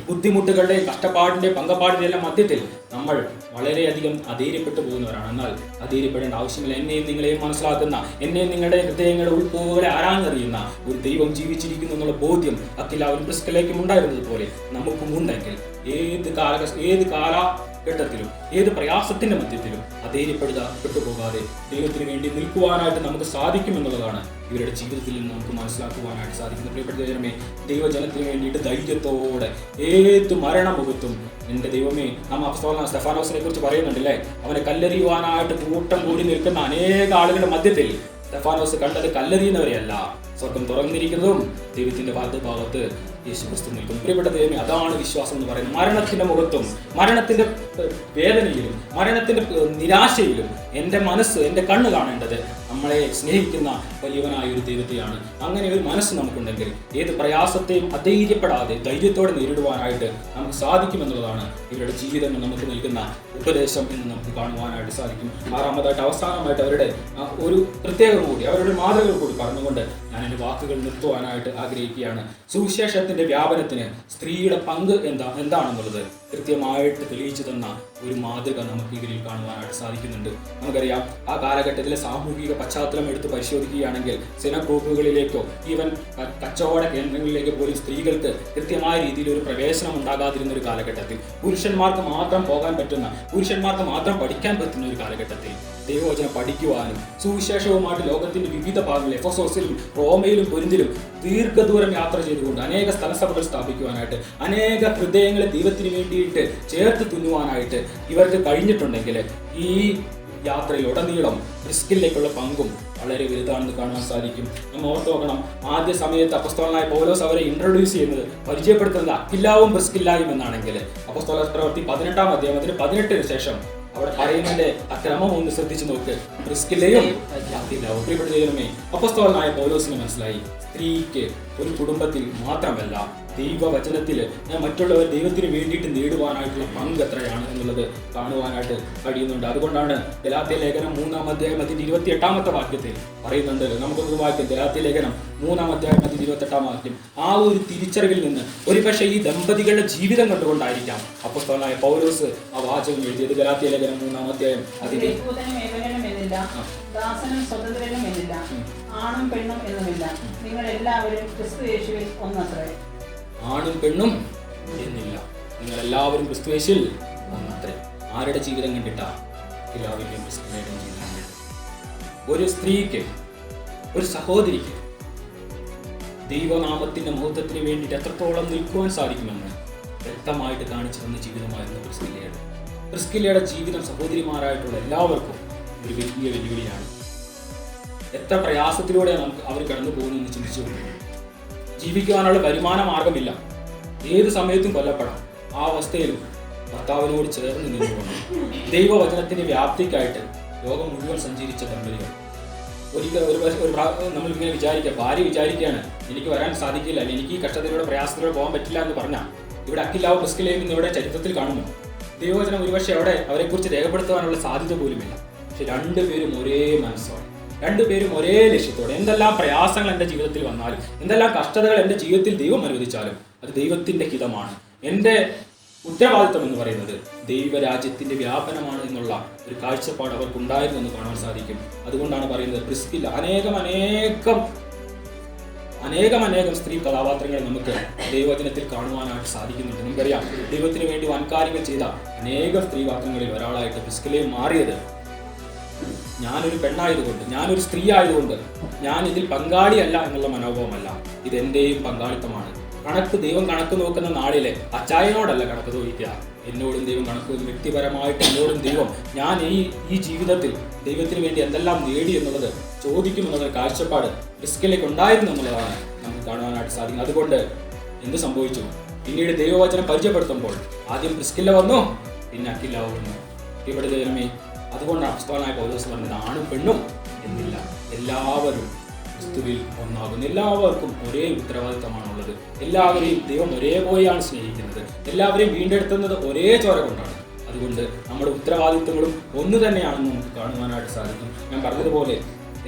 ബുദ്ധിമുട്ടുകളുടെയും കഷ്ടപ്പാടിൻ്റെയും പങ്കപ്പാടിൻ്റെയും എല്ലാം മധ്യത്തിൽ നമ്മൾ വളരെയധികം അധൈര്യപ്പെട്ടു പോകുന്നവരാണ്. എന്നാൽ അധൈര്യപ്പെടേണ്ട ആവശ്യമില്ല. എന്നെയും നിങ്ങളെയും മനസ്സിലാക്കുന്ന, എന്നെയും നിങ്ങളുടെ ഹൃദയങ്ങളുടെ ഉൾപ്പോകളെ ആരാഞ്ഞറിയുന്ന ഒരു ദൈവം ജീവിച്ചിരിക്കുന്നു എന്നുള്ള ബോധ്യം അക്കില്ലാവരും പ്രിസ്കിലേക്കും ഉണ്ടായിരുന്നതുപോലെ നമുക്കും ഉണ്ടെങ്കിൽ ഏത് കാലഘട്ടത്തിലും ഏത് പ്രയാസത്തിന്റെ മധ്യത്തിലും അധൈര്യപ്പെട്ടു പോകാതെ ദൈവത്തിന് വേണ്ടി നിൽക്കുവാനായിട്ട് നമുക്ക് സാധിക്കുമെന്നുള്ളതാണ് ഇവരുടെ ജീവിതത്തിൽ നിന്ന് നമുക്ക് മനസ്സിലാക്കുവാനായിട്ട് സാധിക്കുന്നത്. പ്രിയപ്പെട്ട ദൈവമേ, ദൈവജനത്തിന് വേണ്ടിയിട്ട് ധൈര്യത്തോടെ ഏത് മരണമുഖത്തും എൻ്റെ ദൈവമേ, നാം അപ്പോസ്തലനായ സ്തെഫാനോസിനെ കുറിച്ച് പറയുന്നുണ്ടല്ലേ, അവനെ കല്ലെറിയുവാനായിട്ട് കൂട്ടം കൂടി നിൽക്കുന്ന അനേക ആളുകളുടെ മധ്യത്തിൽ സ്തെഫാനോസ് കണ്ടത് കല്ലെറിയുന്നവരെയല്ല, സ്വർഗം തുറന്നിരിക്കുന്നതും ദൈവത്തിന്റെ ഭാഗത്ത് യേശുക്രിസ്തു നിൽക്കുന്നു. പ്രിയപ്പെട്ട ദൈവമേ, അതാണ് വിശ്വാസം എന്ന് പറയുന്നത്. മരണത്തിന്റെ മുഖത്തും മരണത്തിന്റെ വേദനയിലും മരണത്തിന്റെ നിരാശയിലും എൻ്റെ മനസ്സ്, എൻ്റെ കണ്ണ് കാണേണ്ടത് നമ്മളെ സ്നേഹിക്കുന്ന വലിയവനായ ഒരു ദൈവത്തെയാണ്. അങ്ങനെ ഒരു മനസ്സ് നമുക്കുണ്ടെങ്കിൽ ഏത് പ്രയാസത്തെയും അധൈര്യപ്പെടാതെ ധൈര്യത്തോടെ നേരിടുവാനായിട്ട് നമുക്ക് സാധിക്കുമെന്നുള്ളതാണ് ഇവരുടെ ജീവിതം നമുക്ക് നൽകുന്ന ഉപദേശം എന്ന് നമുക്ക് കാണുവാനായിട്ട് സാധിക്കും. ആറാമതായിട്ട് അവസാനമായിട്ട് അവരുടെ ഒരു പ്രത്യേകത കൂടി, അവരുടെ മാതൃകകൾ കൂടി പറഞ്ഞുകൊണ്ട് ഞാൻ എൻ്റെ വാക്കുകൾ നിർത്തുവാനായിട്ട് ആഗ്രഹിക്കുകയാണ്. സുവിശേഷത്തിന്റെ വ്യാപനത്തിന് സ്ത്രീയുടെ പങ്ക് എന്താണെന്നുള്ളത് കൃത്യമായിട്ട് തെളിയിച്ചു തന്ന ഒരു മാതൃക നമുക്ക് ഇതിൽ കാണുവാനായിട്ട് സാധിക്കുന്നുണ്ട്. നമുക്കറിയാം, ആ കാലഘട്ടത്തിലെ സാമൂഹിക പശ്ചാത്തലം എടുത്ത് പരിശോധിക്കുകയാണെങ്കിൽ സിനഗോഗുകളിലേക്കോ ഈവൻ കച്ചവട കേന്ദ്രങ്ങളിലേക്കോ പോലും സ്ത്രീകൾക്ക് കൃത്യമായ രീതിയിൽ ഒരു പ്രവേശനം ഉണ്ടാകാതിരുന്ന ഒരു കാലഘട്ടത്തിൽ, പുരുഷന്മാർക്ക് മാത്രം പോകാൻ പറ്റുന്ന, പുരുഷന്മാർക്ക് മാത്രം പഠിക്കാൻ പറ്റുന്ന ഒരു കാലഘട്ടത്തിൽ ദൈവവചനം പഠിക്കുവാനും സുവിശേഷവുമായിട്ട് ലോകത്തിന്റെ വിവിധ ഭാഗങ്ങളിൽ എഫെസോസിലും റോമയിലും കൊരിന്തിലും ദീർഘദൂരം യാത്ര ചെയ്തുകൊണ്ട് അനേക സ്ഥലസഭകൾ സ്ഥാപിക്കുവാനായിട്ട്, അനേക ഹൃദയങ്ങളെ ദൈവത്തിന് വേണ്ടിയിട്ട് ചേർത്ത് തുന്നുവാനായിട്ട് ഇവർക്ക് കഴിഞ്ഞിട്ടുണ്ടെങ്കിൽ ഈ യാത്രയിലുടനീളം പ്രിസ്കിലേക്കുള്ള പങ്കും വളരെ വലുതാണെന്ന് കാണാൻ സാധിക്കും. നമ്മൾ ഓർത്ത് നോക്കണം, ആദ്യ സമയത്ത് അപ്പോസ്തലനായ പൗലോസ് അവരെ ഇൻട്രൊഡ്യൂസ് ചെയ്യുന്നത്, പരിചയപ്പെടുത്തുന്നത് അക്വിലാവും പ്രിസ്കില്ലായും എന്നാണെങ്കിൽ അപ്പോസ്തല പ്രവൃത്തി 18-ാം അധ്യായത്തിന് 18-ന് ശേഷം അവിടെ പറയുന്നതിന്റെ ആ ക്രമം ഒന്ന് ശ്രദ്ധിച്ചു നോക്ക്. പ്രിസ്കില്ലയും അക്വിലാവും. പ്രിയപ്പെട്ട ദൈവമേ, അപ്പോസ്തലനായ പൗലോസിന് മനസ്സിലായി, സ്ത്രീക്ക് ഒരു കുടുംബത്തിൽ മാത്രമല്ല ദൈവവചനത്തിൽ മറ്റുള്ളവർ ദൈവത്തിന് വേണ്ടിയിട്ട് നേടുവാനായിട്ടുള്ള പങ്ക് എത്രയാണ് എന്നുള്ളത് കാണുവാനായിട്ട് കഴിയുന്നുണ്ട്. അതുകൊണ്ടാണ് ഗലാത്യ ലേഖനം 3-ാം അധ്യായം അതിന്റെ 28-ാമത്തെ വാക്യത്തിൽ പറയുന്നുണ്ട്. നമുക്കൊന്ന് വായിക്കാം. ഗലാത്യ ലേഖനം 3-ാം അധ്യായം അതിന്റെ 28-ാം വാക്യം. ആ ഒരു തിരിച്ചറിവിൽ നിന്ന് ഒരുപക്ഷെ ഈ ദമ്പതികളുടെ ജീവിതം കണ്ടുകൊണ്ടായിരിക്കാം അപ്പോസ്തലനായ പൗലോസ് ആ വാചകം എഴുതിയത്. ഗലാത്യ ലേഖനം 3-ാം അധ്യായം അതിന്റെ ദാസനും സ്വതന്ത്രനും എന്നില്ല, ആണും പെണ്ണും എന്നുമില്ല, നിങ്ങൾ എല്ലാവരും ക്രിസ്തു യേശുവിൽ ഒന്നത്രേ. ആണും പെണ്ണും എന്നില്ല, നിങ്ങൾ എല്ലാവരും ക്രിസ്തുയേശുവിൽ ഒന്നത്രേ. ആരുടെ ജീവിതം കണ്ടിട്ടാ? എല്ലാവരുടെയും ക്രിസ്തുവിന്റെയും ജീവിതം കണ്ടിട്ട്. ഒരു സ്ത്രീക്ക്, ഒരു സഹോദരിക്ക് ദൈവനാമത്തിന്റെ മഹത്വത്തിന് വേണ്ടിയിട്ട് എത്രത്തോളം നിൽക്കുവാൻ സാധിക്കുമെന്ന് വ്യക്തമായിട്ട് കാണിച്ചു തന്ന ജീവിതമായിരുന്നു പ്രിസ്കില്ലയുടെ. പ്രിസ്കില്ലയുടെ ജീവിതം സഹോദരിമാരായിട്ടുള്ള എല്ലാവർക്കും ഒരു വലിയ വെല്ലുവിളിയാണ്. എത്ര പ്രയാസത്തിലൂടെയാണ് നമുക്ക് അവർ കടന്നു പോകുന്നതെന്ന് ചിന്തിച്ചു കൊണ്ടിരിക്കുന്നത്. ജീവിക്കുവാനുള്ള വരുമാന മാർഗമില്ല, ഏത് സമയത്തും കൊല്ലപ്പെടാം. ആ അവസ്ഥയിലും ഭർത്താവിനോട് ചേർന്ന് നിന്നുകൊണ്ട് ദൈവവചനത്തിന്റെ വ്യാപ്തിക്കായിട്ട് ലോകം മുഴുവൻ സഞ്ചരിച്ച ദമ്പതികൾ. ഒരിക്കൽ നമ്മളിങ്ങനെ വിചാരിക്കുക, ഭാര്യ വിചാരിക്കുകയാണ്, എനിക്ക് വരാൻ സാധിക്കില്ല, എനിക്ക് ഈ കഷ്ടത്തിലൂടെ പ്രയാസത്തിലൂടെ പോകാൻ പറ്റില്ല എന്ന് പറഞ്ഞാൽ ഇവിടെ അക്വിലാവും പ്രിസ്കില്ലയും ഇന്നിവിടെ ചരിത്രത്തിൽ കാണുന്നു. ദൈവവചനം ഒരുപക്ഷെ അവിടെ അവരെക്കുറിച്ച് രേഖപ്പെടുത്തുവാനുള്ള സാധ്യത പോലുമില്ല. പക്ഷെ രണ്ടുപേരും ഒരേ മനസ്സോടെ, രണ്ടുപേരും ഒരേ ലക്ഷ്യത്തോടെ, എന്തെല്ലാം പ്രയാസങ്ങൾ എൻ്റെ ജീവിതത്തിൽ വന്നാലും, എന്തെല്ലാം കഷ്ടതകൾ എൻ്റെ ജീവിതത്തിൽ ദൈവം അനുവദിച്ചാലും അത് ദൈവത്തിൻ്റെ ഹിതമാണ്. എൻ്റെ ഉത്തരവാദിത്വം എന്ന് പറയുന്നത് ദൈവരാജ്യത്തിന്റെ വ്യാപനമാണ് എന്നുള്ള ഒരു കാഴ്ചപ്പാട് അവർക്കുണ്ടായിരുന്നു എന്ന് കാണാൻ സാധിക്കും. അതുകൊണ്ടാണ് പറയുന്നത് പ്രിസ്കില്ല അനേകം സ്ത്രീ കഥാപാത്രങ്ങളെ നമുക്ക് ദൈവവചനത്തിൽ കാണുവാനായിട്ട് സാധിക്കുന്നുണ്ട്. നമുക്കറിയാം, ദൈവത്തിന് വേണ്ടി വൻകാര്യങ്ങൾ ചെയ്ത അനേകം സ്ത്രീ പാത്രങ്ങളിൽ ഒരാളായിട്ട് പ്രിസ്കില്ല മാറിയത് ഞാനൊരു പെണ്ണായതുകൊണ്ട്, ഞാനൊരു സ്ത്രീ ആയതുകൊണ്ട്, ഞാൻ ഇതിൽ പങ്കാളിയല്ല എന്നുള്ള മനോഭാവമല്ല, ഇതെന്റെയും പങ്കാളിത്തമാണ്. ദൈവം കണക്ക് നോക്കുന്ന നാളിലെ അച്ചായനോടല്ല കണക്ക് ചോദിക്കുക, എന്നോടും ദൈവം കണക്ക് നോക്കും. വ്യക്തിപരമായിട്ട് എന്നോടും ദൈവം, ഞാൻ ഈ ജീവിതത്തിൽ ദൈവത്തിന് വേണ്ടി എന്തെല്ലാം നേടി എന്നുള്ളത് ചോദിക്കുമെന്നുള്ള കാഴ്ചപ്പാട് പ്രിസ്കില്ലയ്ക്ക് ഉണ്ടായിരുന്നു എന്നുള്ളതാണ് നമുക്ക് കാണുവാനായിട്ട് സാധിക്കുന്നത്. അതുകൊണ്ട് എന്ത് സംഭവിച്ചു? പിന്നീട് ദൈവവചനം പരിചയപ്പെടുത്തുമ്പോൾ ആദ്യം പ്രിസ്കില്ല വന്നു, പിന്നെ അക്വില വന്നു. ഇവിടെ ദൈവമേ, അതുകൊണ്ടാണ് അപ്പോസ്തലനായ പൗലോസ് പറഞ്ഞത്, ആണും പെണ്ണും എന്നില്ല, എല്ലാവരും ക്രിസ്തുവിൽ ഒന്നാകുന്നു. എല്ലാവർക്കും ഒരേ ഉത്തരവാദിത്തമാണുള്ളത്. എല്ലാവരെയും ദൈവം ഒരേപോലെയാണ് സ്നേഹിക്കുന്നത്. എല്ലാവരെയും വീണ്ടെടുത്തുന്നത് ഒരേ ചോര കൊണ്ടാണ്. അതുകൊണ്ട് നമ്മുടെ ഉത്തരവാദിത്തങ്ങളും ഒന്നു തന്നെയാണെന്ന് നമുക്ക് കാണുവാനായിട്ട് സാധിക്കും. ഞാൻ പറഞ്ഞതുപോലെ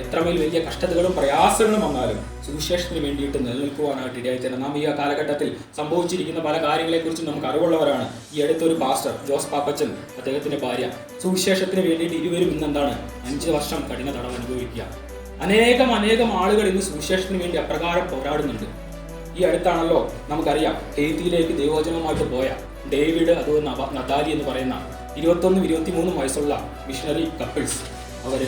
എത്രമേൽ വലിയ കഷ്ടതകളും പ്രയാസങ്ങളും വന്നാലും സുവിശേഷത്തിന് വേണ്ടിയിട്ട് നിലനിൽക്കുവാനായിട്ട് ഇടയായിത്തീരണം. നാം ഈ കാലഘട്ടത്തിൽ സംഭവിച്ചിരിക്കുന്ന പല കാര്യങ്ങളെക്കുറിച്ചും നമുക്ക് അറിവുള്ളവരാണ്. ഈ അടുത്തൊരു പാസ്റ്റർ ജോസ് പാപ്പച്ചൻ, അദ്ദേഹത്തിന്റെ ഭാര്യ, സുവിശേഷത്തിന് വേണ്ടിയിട്ട് ഇരുവരും ഇന്നെന്താണ് 5 വർഷം കഠിന തടവ് അനുഭവിക്കുക. അനേകം ആളുകൾ ഇന്ന് സുവിശേഷത്തിന് വേണ്ടി അപ്രകാരം പോരാടുന്നുണ്ട്. ഈ അടുത്താണല്ലോ നമുക്കറിയാം, ഹെയ്ത്തിയിലേക്ക് ദൈവവചനവുമായിട്ട് പോയ ഡേവിഡ് അതുപോലെ നതാലി എന്ന് പറയുന്ന 21-23 വയസ്സുള്ള മിഷണറി കപ്പിൾസ്, അവർ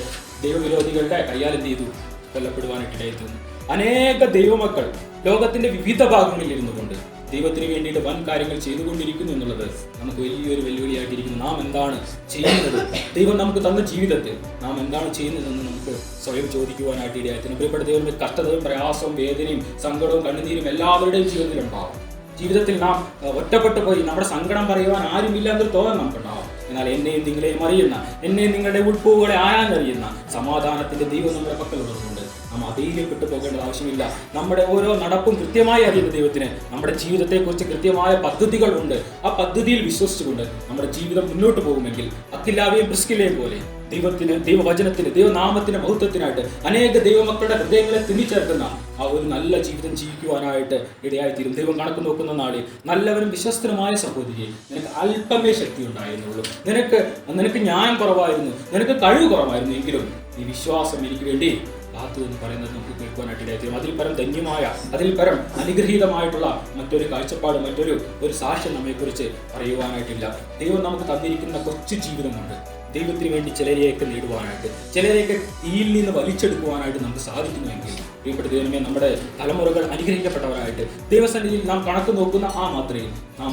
ദൈവവിരോധികളുടെ കയ്യാൽ എന്ത് ചെയ്തു? കൊല്ലപ്പെടുവാനായിട്ട് ഇടയായിത്തീർന്നു. അനേക ദൈവമക്കൾ ലോകത്തിന്റെ വിവിധ ഭാഗങ്ങളിൽ ഇരുന്നു കൊണ്ട് ദൈവത്തിന് വേണ്ടിയിട്ട് വൻ കാര്യങ്ങൾ ചെയ്തുകൊണ്ടിരിക്കുന്നു എന്നുള്ളത് നമുക്ക് വലിയൊരു വെല്ലുവിളിയായിട്ടിരിക്കുന്നു. നാം എന്താണ് ചെയ്യുന്നത്? ദൈവം നമുക്ക് തന്ന ജീവിതത്തിൽ നാം എന്താണ് ചെയ്യുന്നതെന്ന് നമുക്ക് സ്വയം ചോദിക്കുവാനായിട്ട് ഇടയായിത്തീർന്നു. പ്രിയപ്പെട്ട ദൈവം, കഷ്ടതയും പ്രയാസവും വേദനയും സങ്കടവും കണ്ണുനീരും എല്ലാവരുടെയും ജീവിതത്തിലുണ്ടാവും. ജീവിതത്തിൽ നാം ഒറ്റപ്പെട്ടു പോയി നമ്മുടെ സങ്കടം പറയുവാൻ ആരുമില്ല എന്നൊരു തോന്നൽ നമുക്കുണ്ടാവും. എന്നാൽ എന്നെയും നിങ്ങളെയും അറിയുന്ന, എന്നെയും നിങ്ങളുടെ ഉൾപ്പൂവുകളെ ആരാഞ്ഞറിയുന്ന സമാധാനത്തിന്റെ ദൈവം നമ്മുടെ പക്കലുള്ളതുകൊണ്ട് നാം അധൈര്യപ്പെട്ടു പോകേണ്ട ആവശ്യമില്ല. നമ്മുടെ ഓരോ നടപ്പും കൃത്യമായി അറിയുന്ന ദൈവത്തിന് നമ്മുടെ ജീവിതത്തെക്കുറിച്ച് കൃത്യമായ പദ്ധതികളുണ്ട്. ആ പദ്ധതിയിൽ വിശ്വസിച്ചുകൊണ്ട് നമ്മുടെ ജീവിതം മുന്നോട്ട് പോകുമെങ്കിൽ അക്വിലാവെയും പ്രിസ്കില്ലയെയും പോലെ ദൈവത്തിന്, ദൈവവചനത്തിന്, ദൈവനാമത്തിന്റെ മഹത്വത്തിനായിട്ട് അനേക ദൈവമക്കളുടെ ഹൃദയങ്ങളെ തിരിച്ചേർക്കുന്ന ആ ഒരു നല്ല ജീവിതം ജീവിക്കുവാനായിട്ട് ഇടയായിത്തീരും. ദൈവം കണക്ക് നോക്കുന്ന നാളിൽ നല്ലവരും വിശ്വസ്തനുമായ സഹോദരിയെ, നിനക്ക് അല്പമേ ശക്തി ഉണ്ടായിരുന്നുള്ളൂ, നിനക്ക് ജ്ഞാനം കുറവായിരുന്നു, നിനക്ക് കഴിവ് കുറവായിരുന്നു, എങ്കിലും ഈ വിശ്വാസം എനിക്ക് വേണ്ടി കാത്തു എന്ന് പറയുന്നത് നമുക്ക് കേൾക്കുവാനായിട്ട് ഇടയായിത്തീരും. അതിൽ പരം ധന്യമായ, അതിൽ പരം അനുഗ്രഹീതമായിട്ടുള്ള മറ്റൊരു കാഴ്ചപ്പാട്, മറ്റൊരു സാക്ഷ്യം നമ്മെക്കുറിച്ച് പറയുവാനായിട്ടില്ല. ദൈവം നമുക്ക് തന്നിരിക്കുന്ന കൊച്ചു ജീവിതം കൊണ്ട് ദൈവത്തിന് വേണ്ടി ചിലരെയൊക്കെ നേടുവാനായിട്ട്, ചിലരെയൊക്കെ തീയിൽ നിന്ന് വലിച്ചെടുക്കുവാനായിട്ട് നമുക്ക് സാധിക്കുന്നുവെങ്കിൽ പ്രിയപ്പെട്ട ദൈവമേ, നമ്മുടെ തലമുറകൾ അനുഗ്രഹിക്കപ്പെട്ടവരായിട്ട് ദൈവസന്നിധിയിൽ നാം കണക്ക് നോക്കുന്ന ആ മാത്രയിൽ നാം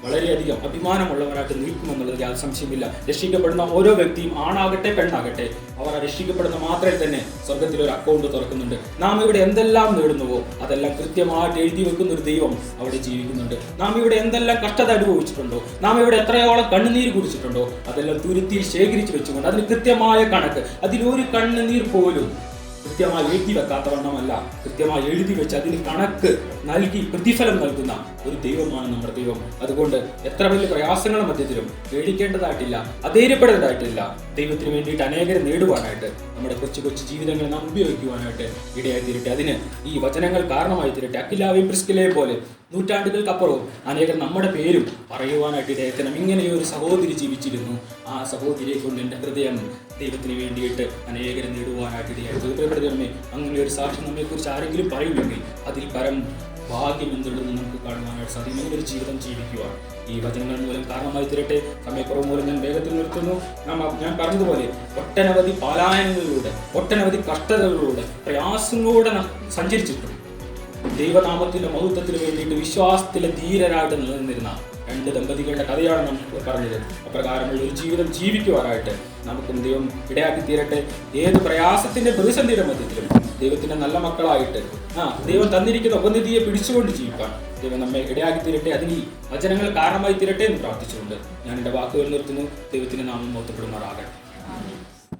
വളരെയധികം അഭിമാനമുള്ളവരായിട്ട് നിൽക്കുമെന്നുള്ളത് യാതൊരു സംശയമില്ല. രക്ഷിക്കപ്പെടുന്ന ഓരോ വ്യക്തിയും, ആണാകട്ടെ പെണ്ണാകട്ടെ, അവർ രക്ഷിക്കപ്പെടുന്ന മാത്രമേ തന്നെ സ്വർഗത്തിൽ ഒരു അക്കൗണ്ട് തുറക്കുന്നുണ്ട്. നാം ഇവിടെ എന്തെല്ലാം നേടുന്നുവോ അതെല്ലാം കൃത്യമായിട്ട് എഴുതി വെക്കുന്ന ഒരു ദൈവം അവിടെ ജീവിക്കുന്നുണ്ട്. നാം ഇവിടെ എന്തെല്ലാം കഷ്ടത അനുഭവിച്ചിട്ടുണ്ടോ, നാം ഇവിടെ എത്രയോളം കണ്ണുനീര് കുടിച്ചിട്ടുണ്ടോ, അതെല്ലാം തുരുത്തിയിൽ ശേഖരിച്ചു വെച്ചുകൊണ്ട് അതിന് കൃത്യമായ കണക്ക്, അതിലൊരു കണ്ണുനീർ പോലും കൃത്യമായി എഴുതി വെക്കാത്ത വണ്ണമല്ല, കൃത്യമായി എഴുതി വെച്ച് അതിന് കണക്ക് നൽകി പ്രതിഫലം നൽകുന്ന ഒരു ദൈവമാണ് നമ്മുടെ ദൈവം. അതുകൊണ്ട് എത്ര വലിയ പ്രയാസങ്ങളുടെ മധ്യത്തിലും പേടിക്കേണ്ടതായിട്ടില്ല, അധൈര്യപ്പെടേണ്ടതായിട്ടില്ല. ദൈവത്തിന് വേണ്ടിയിട്ട് അനേകരെ നേടുവാനായിട്ട് നമ്മുടെ കൊച്ചു ജീവിതങ്ങൾ നാം ഉപയോഗിക്കുവാനായിട്ട് ഇടയായി തീരട്ടെ. അതിന് ഈ വചനങ്ങൾ കാരണമായി തീരട്ടെ. അക്വിലാവെയും പ്രിസ്കില്ലയെയും പോലെ നൂറ്റാണ്ടുകൾക്കപ്പുറവും അനേകർ നമ്മുടെ പേരും പറയുവാനായിട്ട് ഇടയായിത്തീരണം. ഇങ്ങനെയൊരു സഹോദരി ജീവിച്ചിരുന്നു, ആ സഹോദരിയെ കൊണ്ട് എൻ്റെ ഹൃദയം ദൈവത്തിന് വേണ്ടിയിട്ട് അനേകരെ നേടുവാനായിട്ട് ഇടയായി. ദൈവമേ, അങ്ങനെ ഒരു സാക്ഷ്യം നമ്മെക്കുറിച്ച് ആരെങ്കിലും പറയുമെങ്കിൽ അതിൽ പരം ഭാഗ്യം എന്നുള്ളത് നമുക്ക് കാണുവാനായിട്ട് സാധിക്കും. അങ്ങനെ ഒരു ജീവിതം ജീവിക്കുവാൻ ഈ വചനങ്ങൾ മൂലം കാരണമായി തീരട്ടെ. സമയക്കുറവ് മൂലം ഞാൻ വേഗത്തിൽ നിർത്തുന്നു. ഞാൻ പറഞ്ഞതുപോലെ ഒട്ടനവധി പലായനങ്ങളിലൂടെ, ഒട്ടനവധി കഷ്ടതകളിലൂടെ, പ്രയാസങ്ങളിലൂടെ സഞ്ചരിച്ചിട്ടുണ്ട്. ദൈവനാമത്തിന്റെ മഹത്വത്തിന് വേണ്ടിയിട്ട് വിശ്വാസത്തിലെ ധീരരായിട്ട് നിലനിന്നിരുന്ന 2 ദമ്പതികളുടെ കഥയാണ് നമുക്ക് പറഞ്ഞത്. അപ്രകാരമുള്ള ഒരു ജീവിതം ജീവിക്കുവാനായിട്ട് നമുക്കും ദൈവം ഇടയാക്കി തീരട്ടെ. ഏത് പ്രയാസത്തിന്റെ പ്രതിസന്ധിയുടെ മധ്യത്തിലും ദൈവത്തിന്റെ നല്ല മക്കളായിട്ട് ദൈവം തന്നിരിക്കുന്ന ഉപനിധിയെ പിടിച്ചുകൊണ്ട് ജീവിക്കാൻ ദൈവം നമ്മെ ഇടയാക്കി തീരട്ടെ. അതിന് വചനങ്ങൾ കാരണമായി തീരട്ടെ എന്ന് പ്രാർത്ഥിച്ചുകൊണ്ട് ഞാൻ എൻ്റെ വാക്കുകൾ നിർത്തുന്നു. ദൈവത്തിന്റെ നാമം മഹത്വപ്പെടുമാറാകട്ടെ.